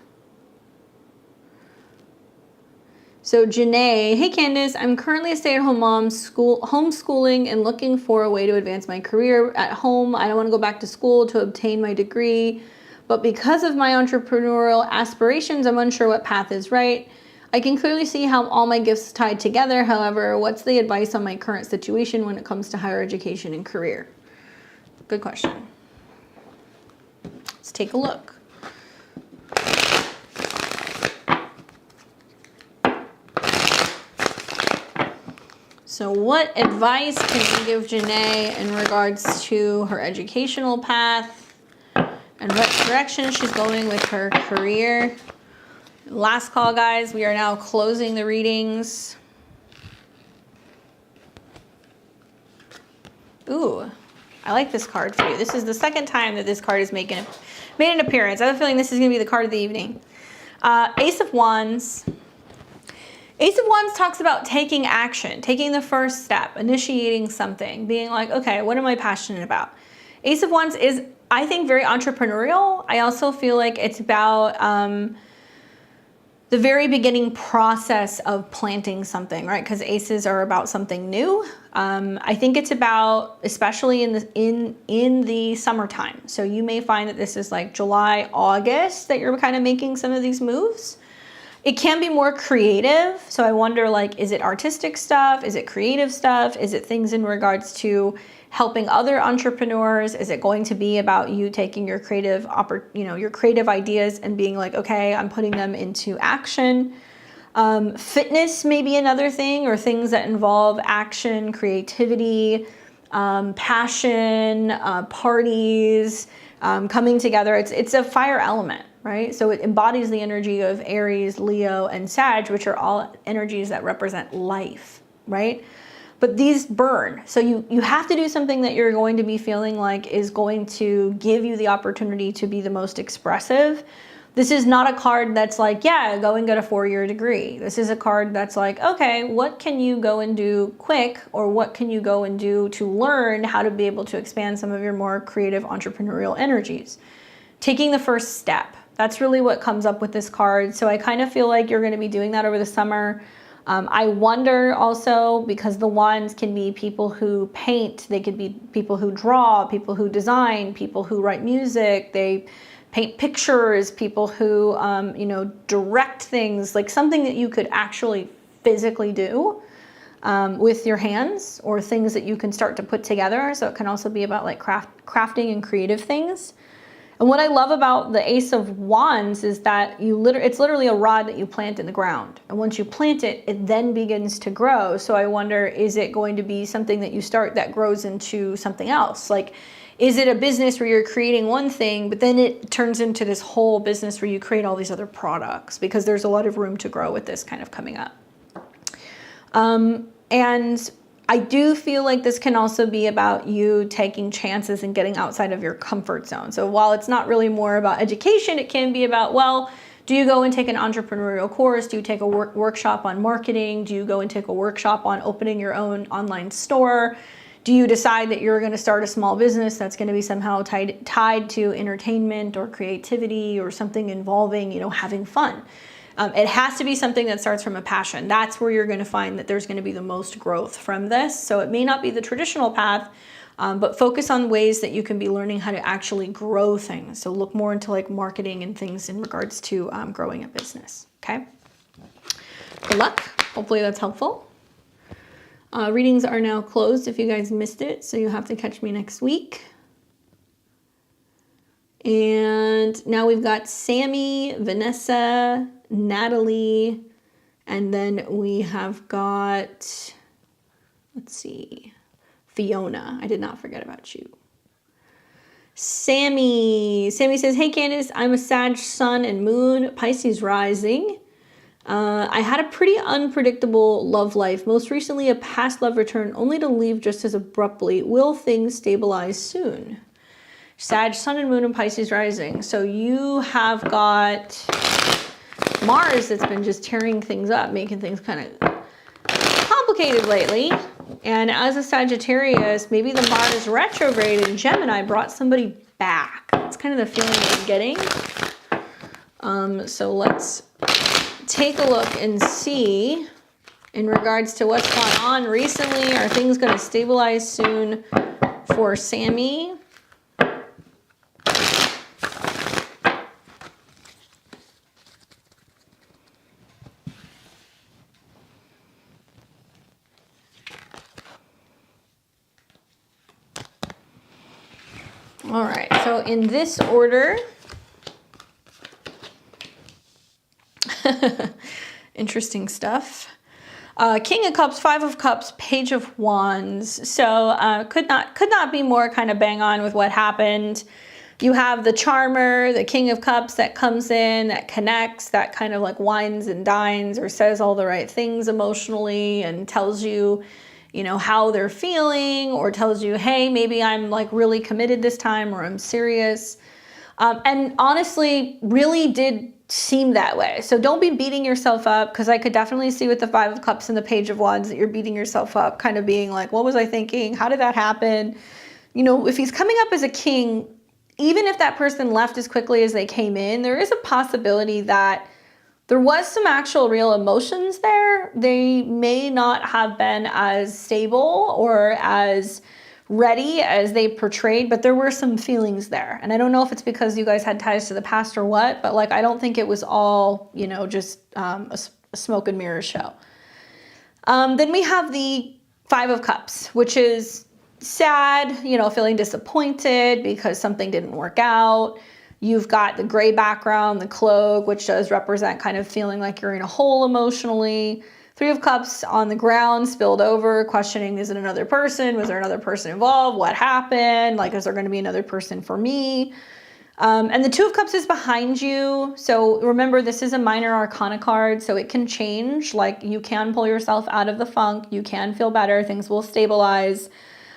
So Janae, hey Candace, I'm currently a stay-at-home mom, homeschooling and looking for a way to advance my career at home. I don't want to go back to school to obtain my degree, but because of my entrepreneurial aspirations, I'm unsure what path is right. I can clearly see how all my gifts tied together. However, what's the advice on my current situation when it comes to higher education and career? Good question. Let's take a look. So what advice can you give Janae in regards to her educational path and what direction she's going with her career? Last call, guys. We are now closing the readings. Ooh, I like this card for you. This is the second time that this card has made an appearance. I have a feeling this is going to be the card of the evening. Ace of Wands. Ace of Wands talks about taking action, taking the first step, initiating something, being like, okay, what am I passionate about? Ace of Wands is, I think, very entrepreneurial. I also feel like it's about the very beginning process of planting something, right? Because aces are about something new. I think it's about, especially in the summertime. So you may find that this is like July, August that you're kind of making some of these moves. It can be more creative. So I wonder, like, is it artistic stuff? Is it creative stuff? Is it things in regards to helping other entrepreneurs? Is it going to be about you taking your creative, your creative ideas and being like, okay, I'm putting them into action? Fitness may be another thing, or things that involve action, creativity, passion, parties, coming together. It's a fire element, right? So it embodies the energy of Aries, Leo, and Sag, which are all energies that represent life, right? But these burn. So you have to do something that you're going to be feeling like is going to give you the opportunity to be the most expressive. This is not a card that's like, yeah, go and get a 4-year degree. This is a card that's like, okay, what can you go and do quick, or what can you go and do to learn how to be able to expand some of your more creative entrepreneurial energies? Taking the first step. That's really what comes up with this card. So I kind of feel like you're going to be doing that over the summer. I wonder also, because the wands can be people who paint, they could be people who draw, people who design, people who write music, they paint pictures, people who, direct things, like something that you could actually physically do with your hands, or things that you can start to put together. So it can also be about like crafting and creative things. And what I love about the Ace of Wands is that it's literally a rod that you plant in the ground. And once you plant it, it then begins to grow. So I wonder, is it going to be something that you start that grows into something else? Like, is it a business where you're creating one thing, but then it turns into this whole business where you create all these other products? Because there's a lot of room to grow with this kind of coming up. And I do feel like this can also be about you taking chances and getting outside of your comfort zone. So while it's not really more about education, it can be about, well, do you go and take an entrepreneurial course? Do you take a workshop on marketing? Do you go and take a workshop on opening your own online store? Do you decide that you're going to start a small business that's going to be somehow tied to entertainment or creativity or something involving, having fun? It has to be something that starts from a passion. That's where you're going to find that there's going to be the most growth from this. So it may not be the traditional path, but focus on ways that you can be learning how to actually grow things. So look more into like marketing and things in regards to growing a business. Okay. Good luck. Hopefully that's helpful. Readings are now closed if you guys missed it, so you have to catch me next week. And now we've got Sammy, Vanessa, Natalie, and then we have got, let's see, Fiona. I did not forget about you. Sammy says, hey Candace, I'm a Sag sun and moon, Pisces rising. I had a pretty unpredictable love life. Most recently, a past love returned only to leave just as abruptly. Will things stabilize soon? Sag, sun and moon, and Pisces rising. So you have got Mars that's been just tearing things up, making things kind of complicated lately. And as a Sagittarius, maybe the Mars retrograde in Gemini brought somebody back. That's kind of the feeling I'm getting. So let's take a look and see in regards to what's gone on recently. Are things going to stabilize soon for Sammy? All right, so in this order, interesting stuff. King of Cups, Five of Cups, Page of Wands. So could not be more kind of bang on with what happened. You have the charmer, the King of Cups that comes in, that connects, that kind of like wines and dines or says all the right things emotionally and tells you, you know, how they're feeling, or tells you, hey, maybe I'm like really committed this time, or I'm serious. And honestly, really did seem that way. So don't be beating yourself up, because I could definitely see with the Five of Cups and the Page of Wands that you're beating yourself up, kind of being like, what was I thinking? How did that happen? You know, if he's coming up as a king, even if that person left as quickly as they came in, there is a possibility that there was some actual real emotions there. They may not have been as stable or as ready as they portrayed, but there were some feelings there. And I don't know if it's because you guys had ties to the past or what, but like, I don't think it was all, you know, just a smoke and mirrors show. Then we have the Five of Cups, which is sad, you know, feeling disappointed because something didn't work out. You've got the gray background, the cloak, which does represent kind of feeling like you're in a hole emotionally. Three of Cups on the ground, spilled over, questioning, is it another person? Was there another person involved? What happened? Like, is there going to be another person for me? And the Two of Cups is behind you. So remember, this is a minor arcana card, so it can change. Like, you can pull yourself out of the funk. You can feel better. Things will stabilize.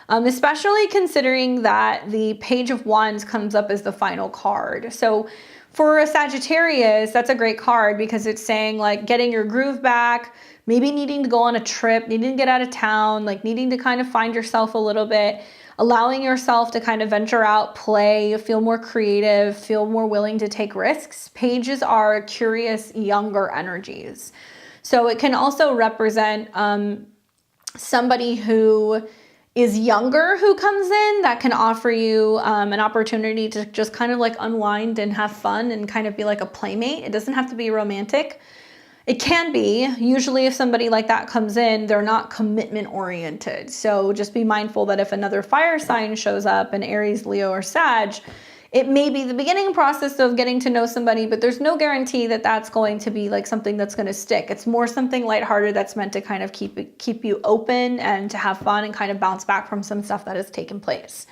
Especially considering that the Page of Wands comes up as the final card. So for a Sagittarius, that's a great card because it's saying like getting your groove back, maybe needing to go on a trip, needing to get out of town, like needing to kind of find yourself a little bit, allowing yourself to kind of venture out, play, feel more creative, feel more willing to take risks. Pages are curious, younger energies. So it can also represent somebody who is younger who comes in that can offer you an opportunity to just kind of like unwind and have fun and kind of be like a playmate. It doesn't have to be romantic. It can be. Usually if somebody like that comes in, they're not commitment oriented. So just be mindful that if another fire sign shows up, an Aries, Leo, or Sag, it may be the beginning process of getting to know somebody, but there's no guarantee that that's going to be like something that's going to stick. It's more something lighthearted that's meant to kind of keep you open and to have fun and kind of bounce back from some stuff that has taken place.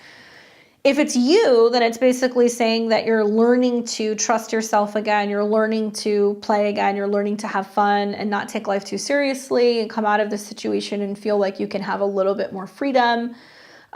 If it's you, then it's basically saying that you're learning to trust yourself again, you're learning to play again, you're learning to have fun and not take life too seriously and come out of this situation and feel like you can have a little bit more freedom.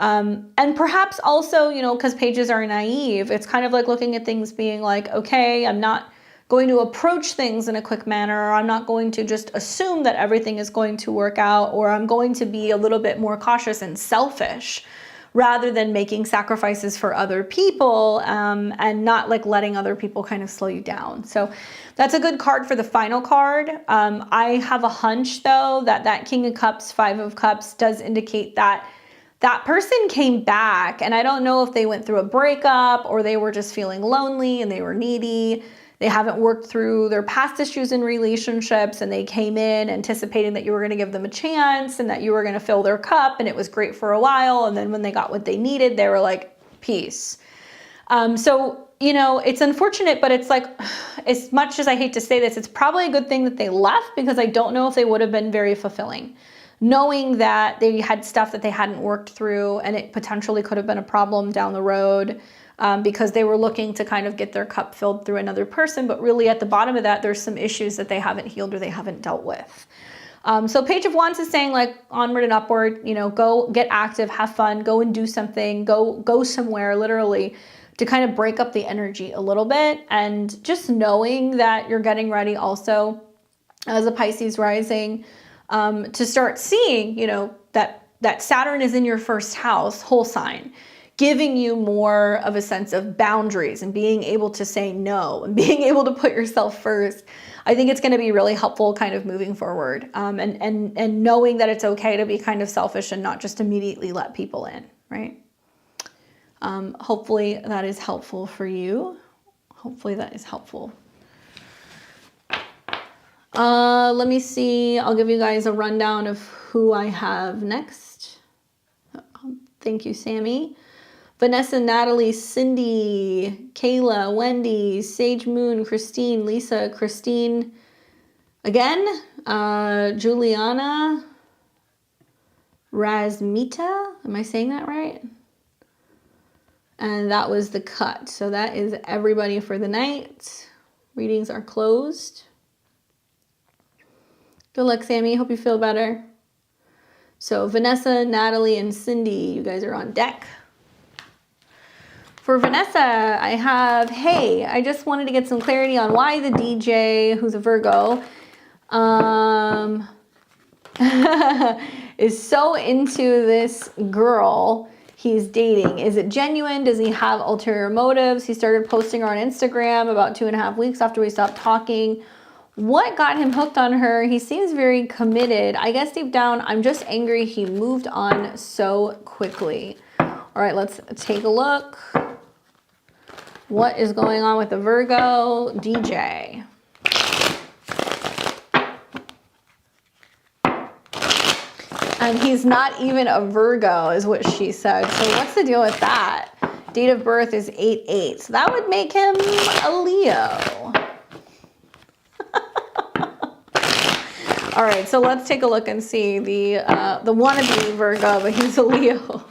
And perhaps also, you know, because pages are naive, it's kind of like looking at things being like, okay, I'm not going to approach things in a quick manner, or I'm not going to just assume that everything is going to work out, or I'm going to be a little bit more cautious and selfish rather than making sacrifices for other people and not like letting other people kind of slow you down. So that's a good card for the final card. I have a hunch though that King of Cups, Five of Cups does indicate that that person came back, and I don't know if they went through a breakup or they were just feeling lonely and they were needy. They haven't worked through their past issues in relationships, and they came in anticipating that you were going to give them a chance and that you were going to fill their cup, and it was great for a while. And then when they got what they needed, they were like, peace. So, you know, it's unfortunate, but it's like, as much as I hate to say this, it's probably a good thing that they left, because I don't know if they would have been very fulfilling. Knowing that they had stuff that they hadn't worked through, and it potentially could have been a problem down the road because they were looking to kind of get their cup filled through another person. But really at the bottom of that, there's some issues that they haven't healed or they haven't dealt with. So Page of Wands is saying like onward and upward, you know, go get active, have fun, go and do something, go somewhere literally to kind of break up the energy a little bit. And just knowing that you're getting ready also as a Pisces rising, to start seeing, you know, that that Saturn is in your first house, whole sign, giving you more of a sense of boundaries and being able to say no and being able to put yourself first. I think it's going to be really helpful kind of moving forward, and knowing that it's okay to be kind of selfish and not just immediately let people in, right? Hopefully that is helpful for you. Hopefully that is helpful. Let me see. I'll give you guys a rundown of who I have next. Thank you, Sammy. Vanessa, Natalie, Cindy, Kayla, Wendy, Sage Moon, Christine, Lisa, Christine, again, Juliana, Rasmita. Am I saying that right? And that was the cut. So that is everybody for the night. Readings are closed. Good luck, Sammy. Hope you feel better. So Vanessa, Natalie, and Cindy, you guys are on deck. For Vanessa, I have, hey, I just wanted to get some clarity on why the DJ, who's a Virgo, is so into this girl he's dating. Is it genuine? Does he have ulterior motives? He started posting her on Instagram about 2.5 weeks after we stopped talking. What got him hooked on her? He seems very committed. I guess deep down, I'm just angry he moved on so quickly. All right, let's take a look. What is going on with the Virgo DJ? And he's not even a Virgo, is what she said. So what's the deal with that? Date of birth is 8/8. So that would make him a Leo. All right, so let's take a look and see the wannabe Virgo, but he's a Leo.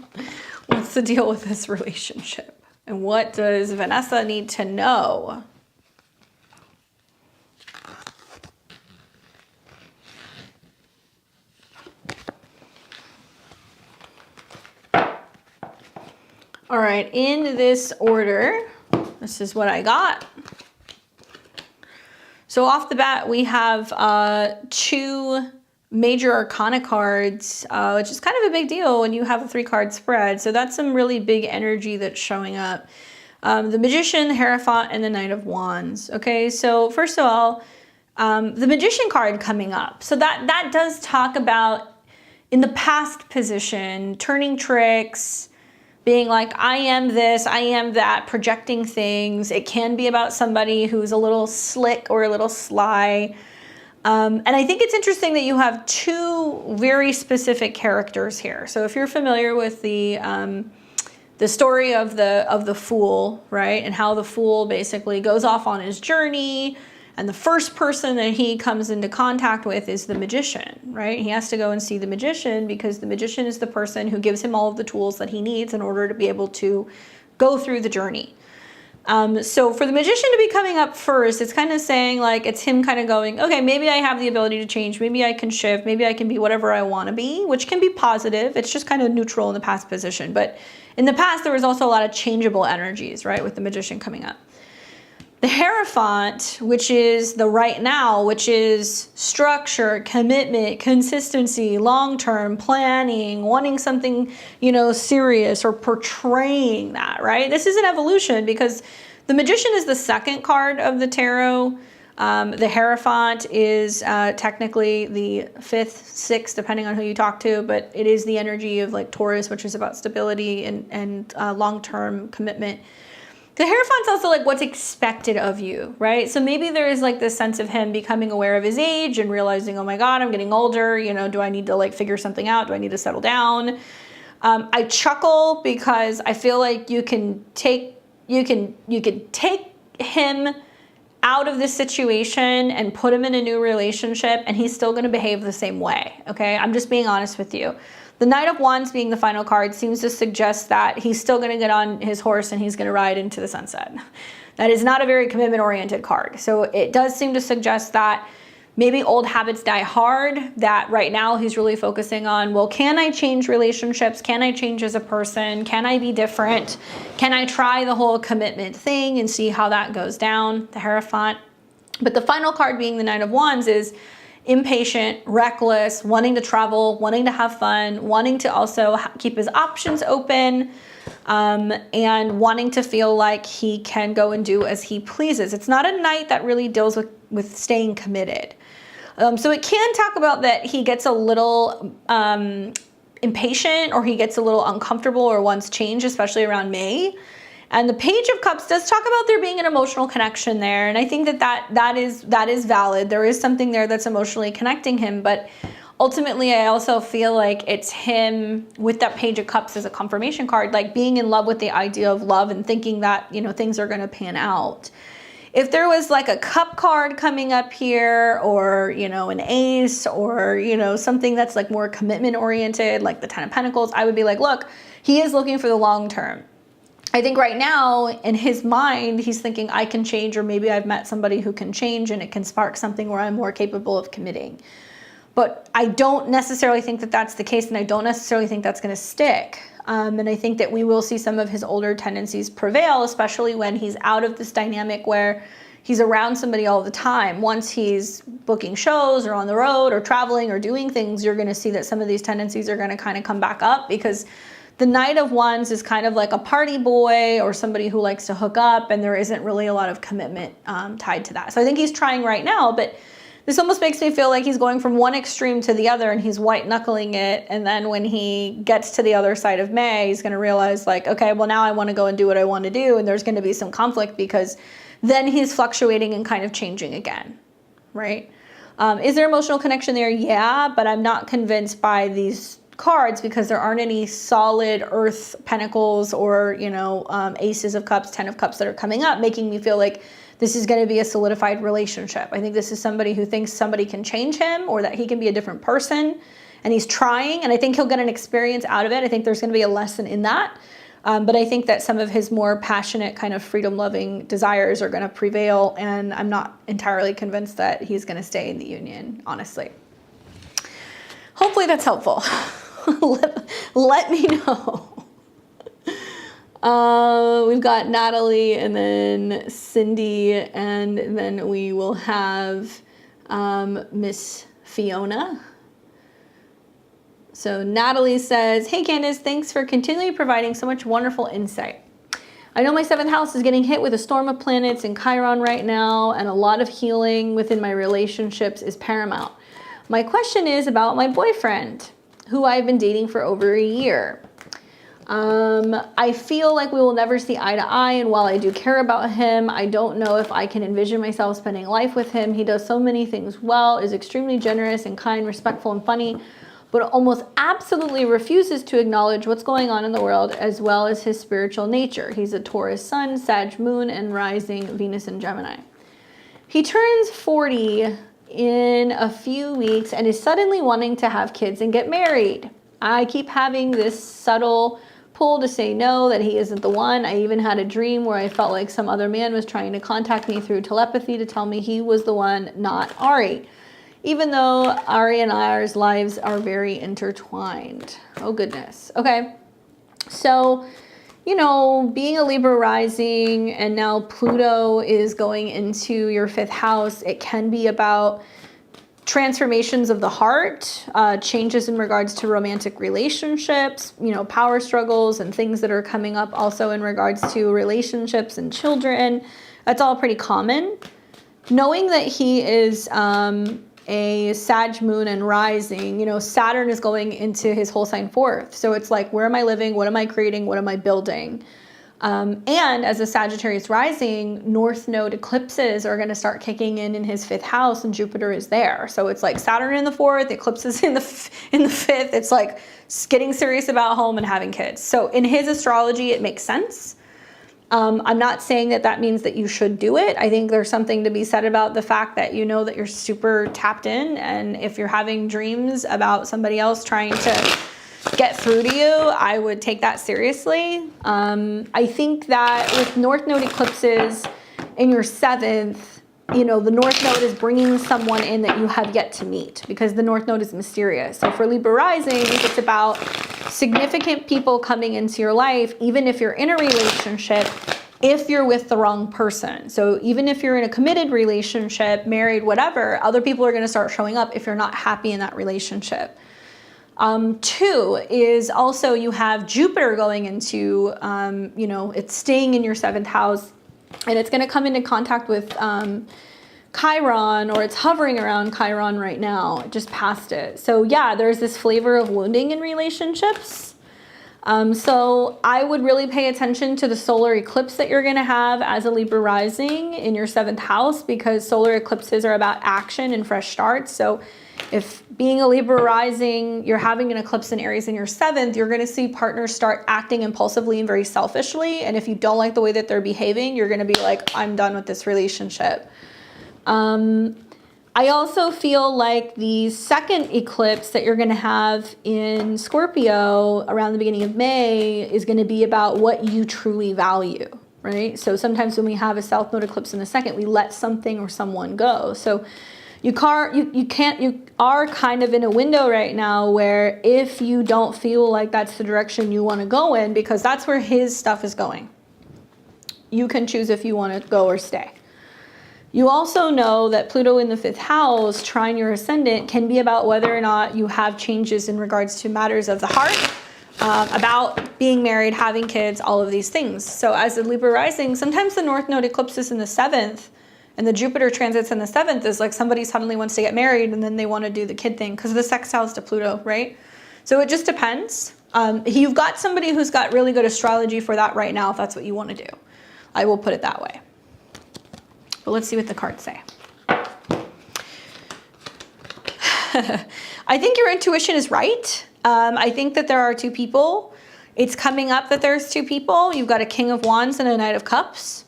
What's the deal with this relationship? And what does Vanessa need to know? All right, in this order, this is what I got. So off the bat, we have 2 major arcana cards, which is kind of a big deal when you have a 3-card spread. So that's some really big energy that's showing up. The Magician, the Hierophant, and the Knight of Wands. Okay, so first of all, the Magician card coming up. So that does talk about, in the past position, turning tricks, being like, I am this, I am that, projecting things. It can be about somebody who's a little slick or a little sly. And I think it's interesting that you have 2 very specific characters here. So if you're familiar with the story of the Fool, right, and how the Fool basically goes off on his journey, and the first person that he comes into contact with is the Magician, right? He has to go and see the Magician because the Magician is the person who gives him all of the tools that he needs in order to be able to go through the journey. So for the Magician to be coming up first, it's kind of saying like, it's him kind of going, okay, maybe I have the ability to change. Maybe I can shift. Maybe I can be whatever I want to be, which can be positive. It's just kind of neutral in the past position. But in the past, there was also a lot of changeable energies, right? With the Magician coming up. The Hierophant, which is the right now, which is structure, commitment, consistency, long-term planning, wanting something, you know, serious, or portraying that, right? This is an evolution because the Magician is the 2nd card of the tarot. The Hierophant is technically the 5th, 6th, depending on who you talk to, but it is the energy of like Taurus, which is about stability and long-term commitment. The Hierophant's also like what's expected of you, right? So maybe there is like this sense of him becoming aware of his age and realizing, oh my God, I'm getting older. You know, do I need to like figure something out? Do I need to settle down? I chuckle because I feel like you can take him out of this situation and put him in a new relationship and he's still going to behave the same way. Okay. I'm just being honest with you. The Knight of Wands being the final card seems to suggest that he's still going to get on his horse and he's going to ride into the sunset. That is not a very commitment-oriented card. So it does seem to suggest that maybe old habits die hard, that right now he's really focusing on, well, can I change relationships? Can I change as a person? Can I be different? Can I try the whole commitment thing and see how that goes down, the Hierophant? But the final card being the Knight of Wands is, impatient, reckless, wanting to travel, wanting to have fun, wanting to also keep his options open, and wanting to feel like he can go and do as he pleases. It's not a Knight that really deals with staying committed. So it can talk about that he gets a little impatient, or he gets a little uncomfortable or wants change, especially around May. And the Page of Cups does talk about there being an emotional connection there. And I think that is valid. There is something there that's emotionally connecting him. But ultimately, I also feel like it's him with that Page of Cups as a confirmation card, like being in love with the idea of love and thinking that, you know, things are going to pan out. If there was like a cup card coming up here, or, you know, an ace, or, you know, something that's like more commitment oriented, like the Ten of Pentacles, I would be like, look, he is looking for the long term. I think right now in his mind, he's thinking I can change, or maybe I've met somebody who can change and it can spark something where I'm more capable of committing. But I don't necessarily think that that's the case, and I don't necessarily think that's going to stick. And I think that we will see some of his older tendencies prevail, especially when he's out of this dynamic where he's around somebody all the time. Once he's booking shows or on the road or traveling or doing things, you're going to see that some of these tendencies are going to kind of come back up, because the Knight of Wands is kind of like a party boy or somebody who likes to hook up, and there isn't really a lot of commitment tied to that. So I think he's trying right now, but this almost makes me feel like he's going from one extreme to the other, and he's white knuckling it. And then when he gets to the other side of May, he's going to realize like, okay, well now I want to go and do what I want to do. And there's going to be some conflict, because then he's fluctuating and kind of changing again, right? Is there emotional connection there? Yeah, but I'm not convinced by these cards, because there aren't any solid earth pentacles or, you know, aces of cups, 10 of cups that are coming up, making me feel like this is going to be a solidified relationship. I think this is somebody who thinks somebody can change him, or that he can be a different person, and he's trying, and I think he'll get an experience out of it. I think there's going to be a lesson in that. But I think that some of his more passionate kind of freedom-loving desires are going to prevail, and I'm not entirely convinced that he's going to stay in the union, honestly. Hopefully that's helpful. Let me know. We've got Natalie, and then Cindy, and then we will have Miss Fiona. So Natalie says, hey Candace, thanks for continually providing so much wonderful insight. I know my 7th house is getting hit with a storm of planets in Chiron right now, and a lot of healing within my relationships is paramount. My question is about my boyfriend, who I've been dating for over a year. I feel like we will never see eye to eye, and while I do care about him, I don't know if I can envision myself spending life with him. He does so many things well, is extremely generous and kind, respectful and funny, but almost absolutely refuses to acknowledge what's going on in the world, as well as his spiritual nature. He's a Taurus sun, Sag moon, and rising Venus in Gemini. He turns 40 in a few weeks and is suddenly wanting to have kids and get married. I keep having this subtle pull to say no, that he isn't the one. I even had a dream where I felt like some other man was trying to contact me through telepathy to tell me he was the one, not Ari. Even though Ari and I's lives are very intertwined. Oh goodness. Okay. So, you know, being a Libra rising, and now Pluto is going into your 5th house, it can be about transformations of the heart, changes in regards to romantic relationships, you know, power struggles and things that are coming up also in regards to relationships and children. That's all pretty common. Knowing that he is a Sag moon and rising, you know, Saturn is going into his whole sign 4th. So it's like, where am I living? What am I creating? What am I building? And as a Sagittarius rising, North Node eclipses are going to start kicking in his 5th house, and Jupiter is there. So it's like Saturn in the 4th, eclipses in the 5th. It's like getting serious about home and having kids. So in his astrology, it makes sense. I'm not saying that that means that you should do it. I think there's something to be said about the fact that you know that you're super tapped in, and if you're having dreams about somebody else trying to get through to you, I would take that seriously. I think that with North Node eclipses in your 7th, you know, the North Node is bringing someone in that you have yet to meet, because the North Node is mysterious. So for Libra rising, it's about significant people coming into your life, even if you're in a relationship, if you're with the wrong person. So even if you're in a committed relationship, married, whatever, other people are going to start showing up if you're not happy in that relationship. 2 is also you have Jupiter going into, you know, it's staying in your 7th house, and it's going to come into contact with Chiron, or it's hovering around Chiron right now, just past it. So yeah, there's this flavor of wounding in relationships. So I would really pay attention to the solar eclipse that you're going to have as a Libra rising in your 7th house, because solar eclipses are about action and fresh starts. So if being a Libra rising, you're having an eclipse in Aries in your 7th, you're going to see partners start acting impulsively and very selfishly. And if you don't like the way that they're behaving, you're going to be like, I'm done with this relationship. I also feel like the second eclipse that you're going to have in Scorpio around the beginning of May is going to be about what you truly value, right? So sometimes when we have a South Node eclipse in the second, we let something or someone go. So you are kind of in a window right now where if you don't feel like that's the direction you want to go in, because that's where his stuff is going, you can choose if you want to go or stay. You also know that Pluto in the 5th house, trine your ascendant, can be about whether or not you have changes in regards to matters of the heart, about being married, having kids, all of these things. So as a Libra rising, sometimes the North Node eclipses in the 7th and the Jupiter transits in the 7th is like somebody suddenly wants to get married and then they want to do the kid thing because of the sextiles to Pluto, right? So it just depends. You've got somebody who's got really good astrology for that right now if that's what you want to do. I will put it that way. But let's see what the cards say. I think your intuition is right. I think that there are 2 people. It's coming up that there's 2 people. You've got a King of Wands and a Knight of Cups.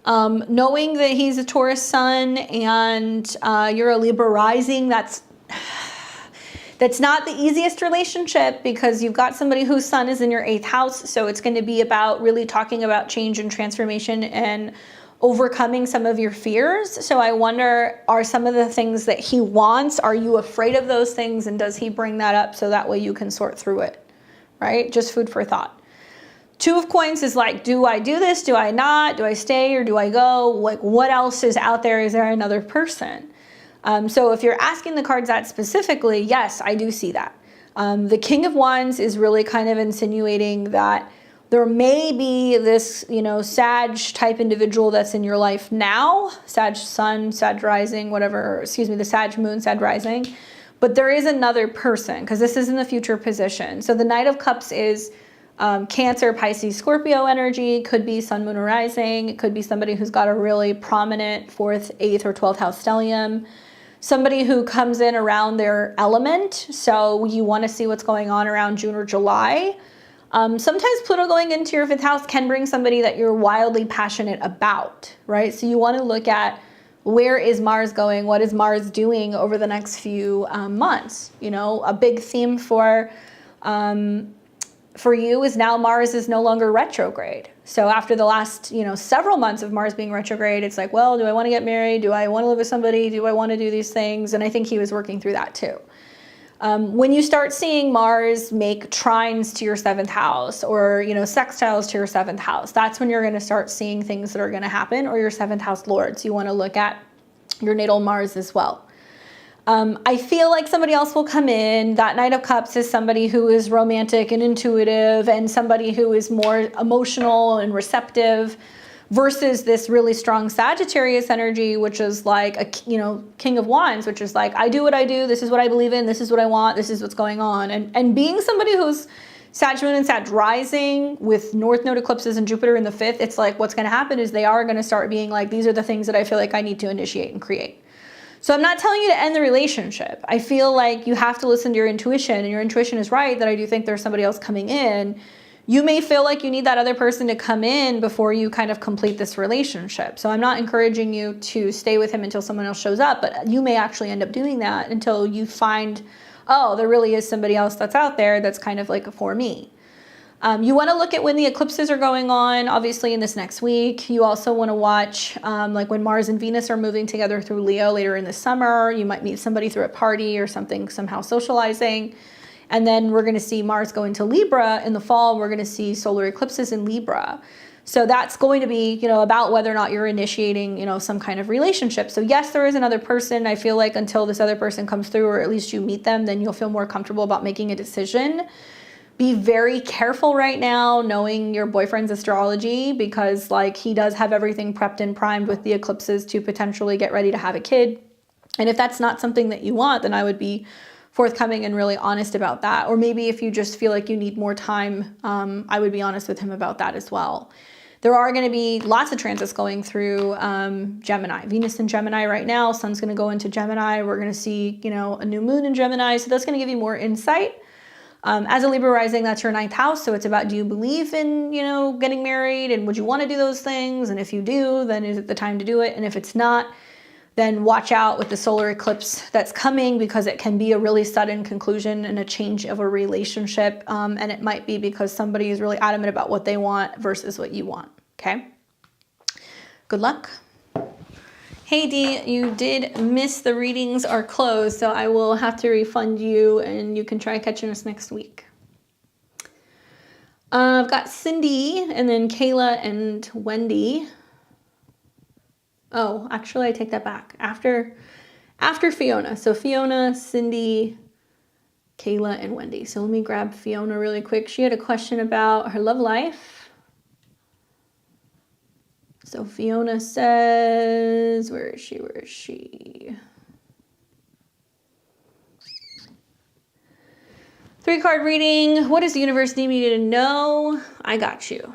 Knowing that he's a Taurus sun and you're a Libra rising, that's not the easiest relationship because you've got somebody whose sun is in your 8th house. So it's going to be about really talking about change and transformation and overcoming some of your fears. So I wonder, are some of the things that he wants, are you afraid of those things? And does he bring that up so that way you can sort through it, right? Just food for thought. 2 of Coins is like, do I do this? Do I not? Do I stay or do I go? Like, what else is out there? Is there another person? So if you're asking the cards that specifically, yes, I do see that. The King of Wands is really kind of insinuating that there may be this, you know, Sag type individual that's in your life now, Sag sun, Sag rising, whatever, excuse me, the Sag moon, Sag rising, but there is another person because this is in the future position. So the Knight of Cups is Cancer, Pisces, Scorpio energy, could be sun, moon, or rising. It could be somebody who's got a really prominent 4th, 8th, or 12th house stellium. Somebody who comes in around their element. So you want to see what's going on around June or July. Sometimes Pluto going into your 5th house can bring somebody that you're wildly passionate about, right? So you want to look at where is Mars going? What is Mars doing over the next few months? You know, a big theme for you is now Mars is no longer retrograde. So after the last, you know, several months of Mars being retrograde, it's like, well, do I want to get married? Do I want to live with somebody? Do I want to do these things? And I think he was working through that too. When you start seeing Mars make trines to your 7th house or, you know, sextiles to your 7th house, that's when you're going to start seeing things that are going to happen, or your 7th house lords. You want to look at your natal Mars as well. I feel like somebody else will come in. That Knight of Cups is somebody who is romantic and intuitive and somebody who is more emotional and receptive, versus this really strong Sagittarius energy, which is like a, you know, King of Wands, which is like, I do what I do, this is what I believe in, this is what I want, this is what's going on. And being somebody who's Sag moon and Sag rising with North Node eclipses and Jupiter in the 5th, it's like what's going to happen is they are going to start being like, these are the things that I feel like I need to initiate and create. So I'm not telling you to end the relationship. I feel like you have to listen to your intuition, and your intuition is right that I do think there's somebody else coming in. You may feel like you need that other person to come in before you kind of complete this relationship. So I'm not encouraging you to stay with him until someone else shows up, but you may actually end up doing that until you find, oh, there really is somebody else that's out there that's kind of like for me. You want to look at when the eclipses are going on, obviously in this next week. You also want to watch like when Mars and Venus are moving together through Leo later in the summer. You might meet somebody through a party or something, somehow socializing. And then we're going to see Mars go into Libra in the fall. We're going to see solar eclipses in Libra. So that's going to be, you know, about whether or not you're initiating, you know, some kind of relationship. So yes, there is another person. I feel like until this other person comes through, or at least you meet them, then you'll feel more comfortable about making a decision. Be very careful right now knowing your boyfriend's astrology, because like he does have everything prepped and primed with the eclipses to potentially get ready to have a kid. And if that's not something that you want, then I would be forthcoming and really honest about that. Or maybe if you just feel like you need more time, I would be honest with him about that as well. There are going to be lots of transits going through Gemini. Venus in Gemini right now. Sun's going to go into Gemini. We're going to see, you know, a new moon in Gemini. So that's going to give you more insight. As a Libra rising, that's your 9th house. So it's about, do you believe in, you know, getting married, and would you want to do those things? And if you do, then is it the time to do it? And if it's not, then watch out with the solar eclipse that's coming, because it can be a really sudden conclusion and a change of a relationship. And it might be because somebody is really adamant about what they want versus what you want. Okay. Good luck. Hey Dee, you did miss the readings are closed, so I will have to refund you, and you can try catching us next week. I've got Cindy and then Kayla and Wendy. Oh, actually I take that back. After Fiona. So Fiona, Cindy, Kayla, and Wendy. So let me grab Fiona really quick. She had a question about her love life. So Fiona says, where is she? Where is she? 3-card reading. What does the universe need me to know? I got you.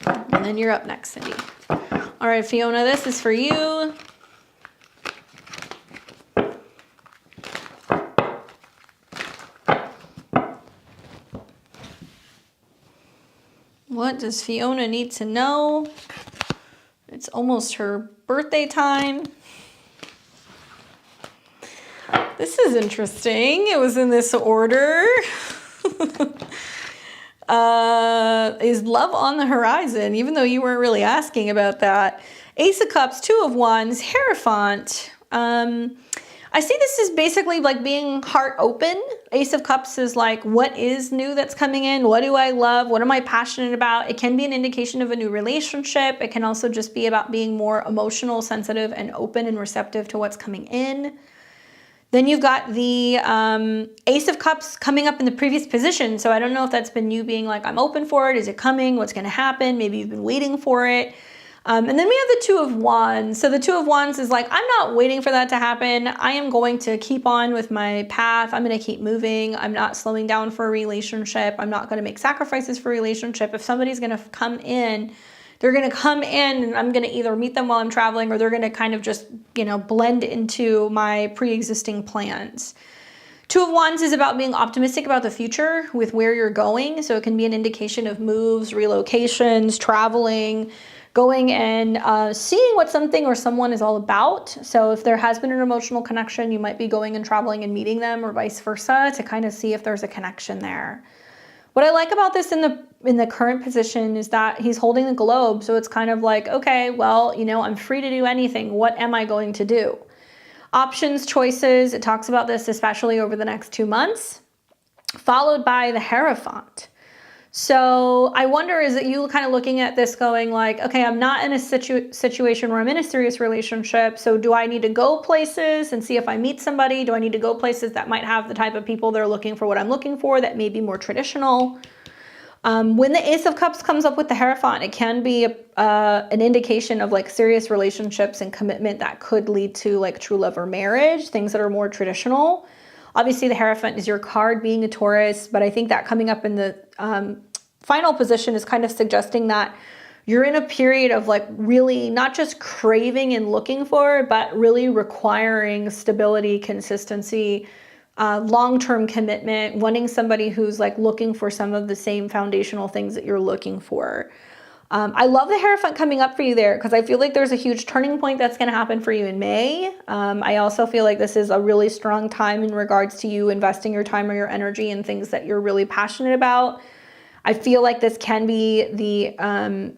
And then you're up next, Cindy. All right, Fiona, this is for you. What does Fiona need to know? It's almost her birthday time. This is interesting. It was in this order. Is love on the horizon, even though you weren't really asking about that. Ace of Cups, 2 of Wands, Hierophant. I see this as basically like being heart open. Ace of Cups is like, what is new that's coming in? What do I love? What am I passionate about? It can be an indication of a new relationship. It can also just be about being more emotional, sensitive, and open and receptive to what's coming in. Then you've got the Ace of Cups coming up in the previous position. So I don't know if that's been you being like, I'm open for it. Is it coming? What's going to happen? Maybe you've been waiting for it. And then we have the 2 of Wands. So the 2 of Wands is like, I'm not waiting for that to happen. I am going to keep on with my path. I'm going to keep moving. I'm not slowing down for a relationship. I'm not going to make sacrifices for a relationship. If somebody's going to come in, they're going to come in, and I'm going to either meet them while I'm traveling, or they're going to kind of just, you know, blend into my pre-existing plans. 2 of Wands is about being optimistic about the future with where you're going. So it can be an indication of moves, relocations, traveling, going and seeing what something or someone is all about. So if there has been an emotional connection, you might be going and traveling and meeting them, or vice versa, to kind of see if there's a connection there. What I like about this in the current position is that he's holding the globe. So it's kind of like, okay, well, you know, I'm free to do anything. What am I going to do? Options, choices. It talks about this especially over the next 2 months, followed by the Hierophant. So I wonder, is it you kind of looking at this going like, okay, I'm not in a situation where I'm in a serious relationship. So do I need to go places and see if I meet somebody? Do I need to go places that might have the type of people that are looking for what I'm looking for, that may be more traditional? When the Ace of Cups comes up with the Hierophant, it can be an indication of like serious relationships and commitment that could lead to like true love or marriage, things that are more traditional. Obviously, the Hierophant is your card, being a Taurus, but I think that coming up in the final position is kind of suggesting that you're in a period of like really not just craving and looking for, but really requiring stability, consistency, long-term commitment, wanting somebody who's like looking for some of the same foundational things that you're looking for. I love the Hierophant coming up for you there, because I feel like there's a huge turning point that's going to happen for you in May. I also feel like this is a really strong time in regards to you investing your time or your energy in things that you're really passionate about. I feel like this can be the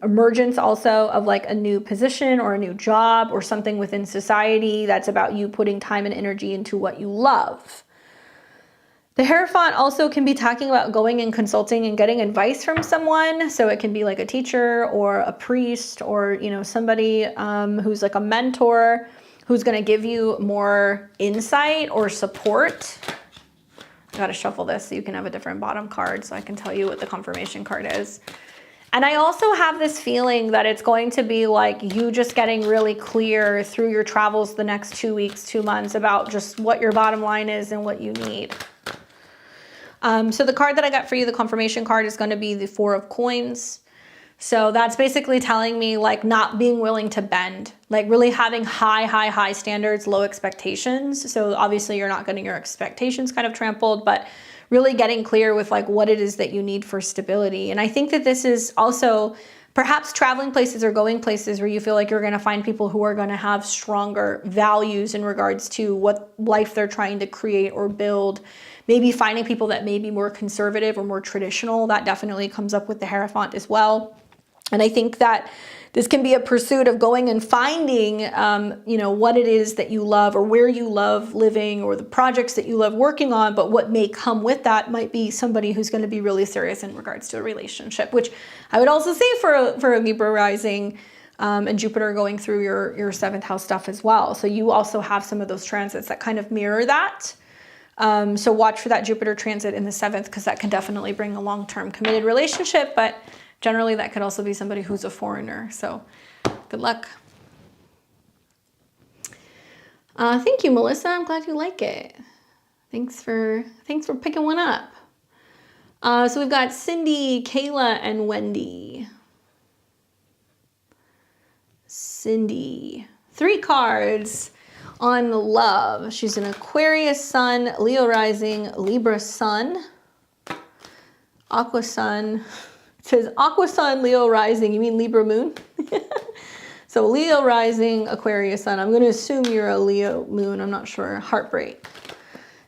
emergence also of like a new position or a new job or something within society that's about you putting time and energy into what you love. The Hierophant also can be talking about going and consulting and getting advice from someone. So it can be like a teacher or a priest or, you know, somebody who's like a mentor who's going to give you more insight or support. I got to shuffle this so you can have a different bottom card so I can tell you what the confirmation card is. And I also have this feeling that it's going to be like you just getting really clear through your travels the next 2 weeks, 2 months about just what your bottom line is and what you need. So the card that I got for you, the confirmation card, is going to be the Four of Coins. So that's basically telling me like not being willing to bend, like really having high standards, low expectations. So obviously you're not getting your expectations kind of trampled, but really getting clear with like what it is that you need for stability. And I think that this is also perhaps traveling places or going places where you feel like you're going to find people who are going to have stronger values in regards to what life they're trying to create or build. Maybe finding people that may be more conservative or more traditional. That definitely comes up with the Hierophant as well. And I think that this can be a pursuit of going and finding, you know, what it is that you love or where you love living or the projects that you love working on. But what may come with that might be somebody who's going to be really serious in regards to a relationship, which I would also say for a Libra rising and Jupiter going through your 7th house stuff as well. So you also have some of those transits that kind of mirror that. So watch for that Jupiter transit in the 7th because that can definitely bring a long-term committed relationship. But generally, that could also be somebody who's a foreigner. So good luck. Thank you, Melissa. I'm glad you like it. Thanks for picking one up. So we've got Cindy, Kayla, and Wendy. Cindy. 3 cards on love. She's an Aquarius sun, Leo rising, Libra sun, Aqua sun. It says Aqua sun, Leo rising. You mean Libra moon? So Leo rising, Aquarius sun. I'm going to assume you're a Leo moon. I'm not sure. Heartbreak.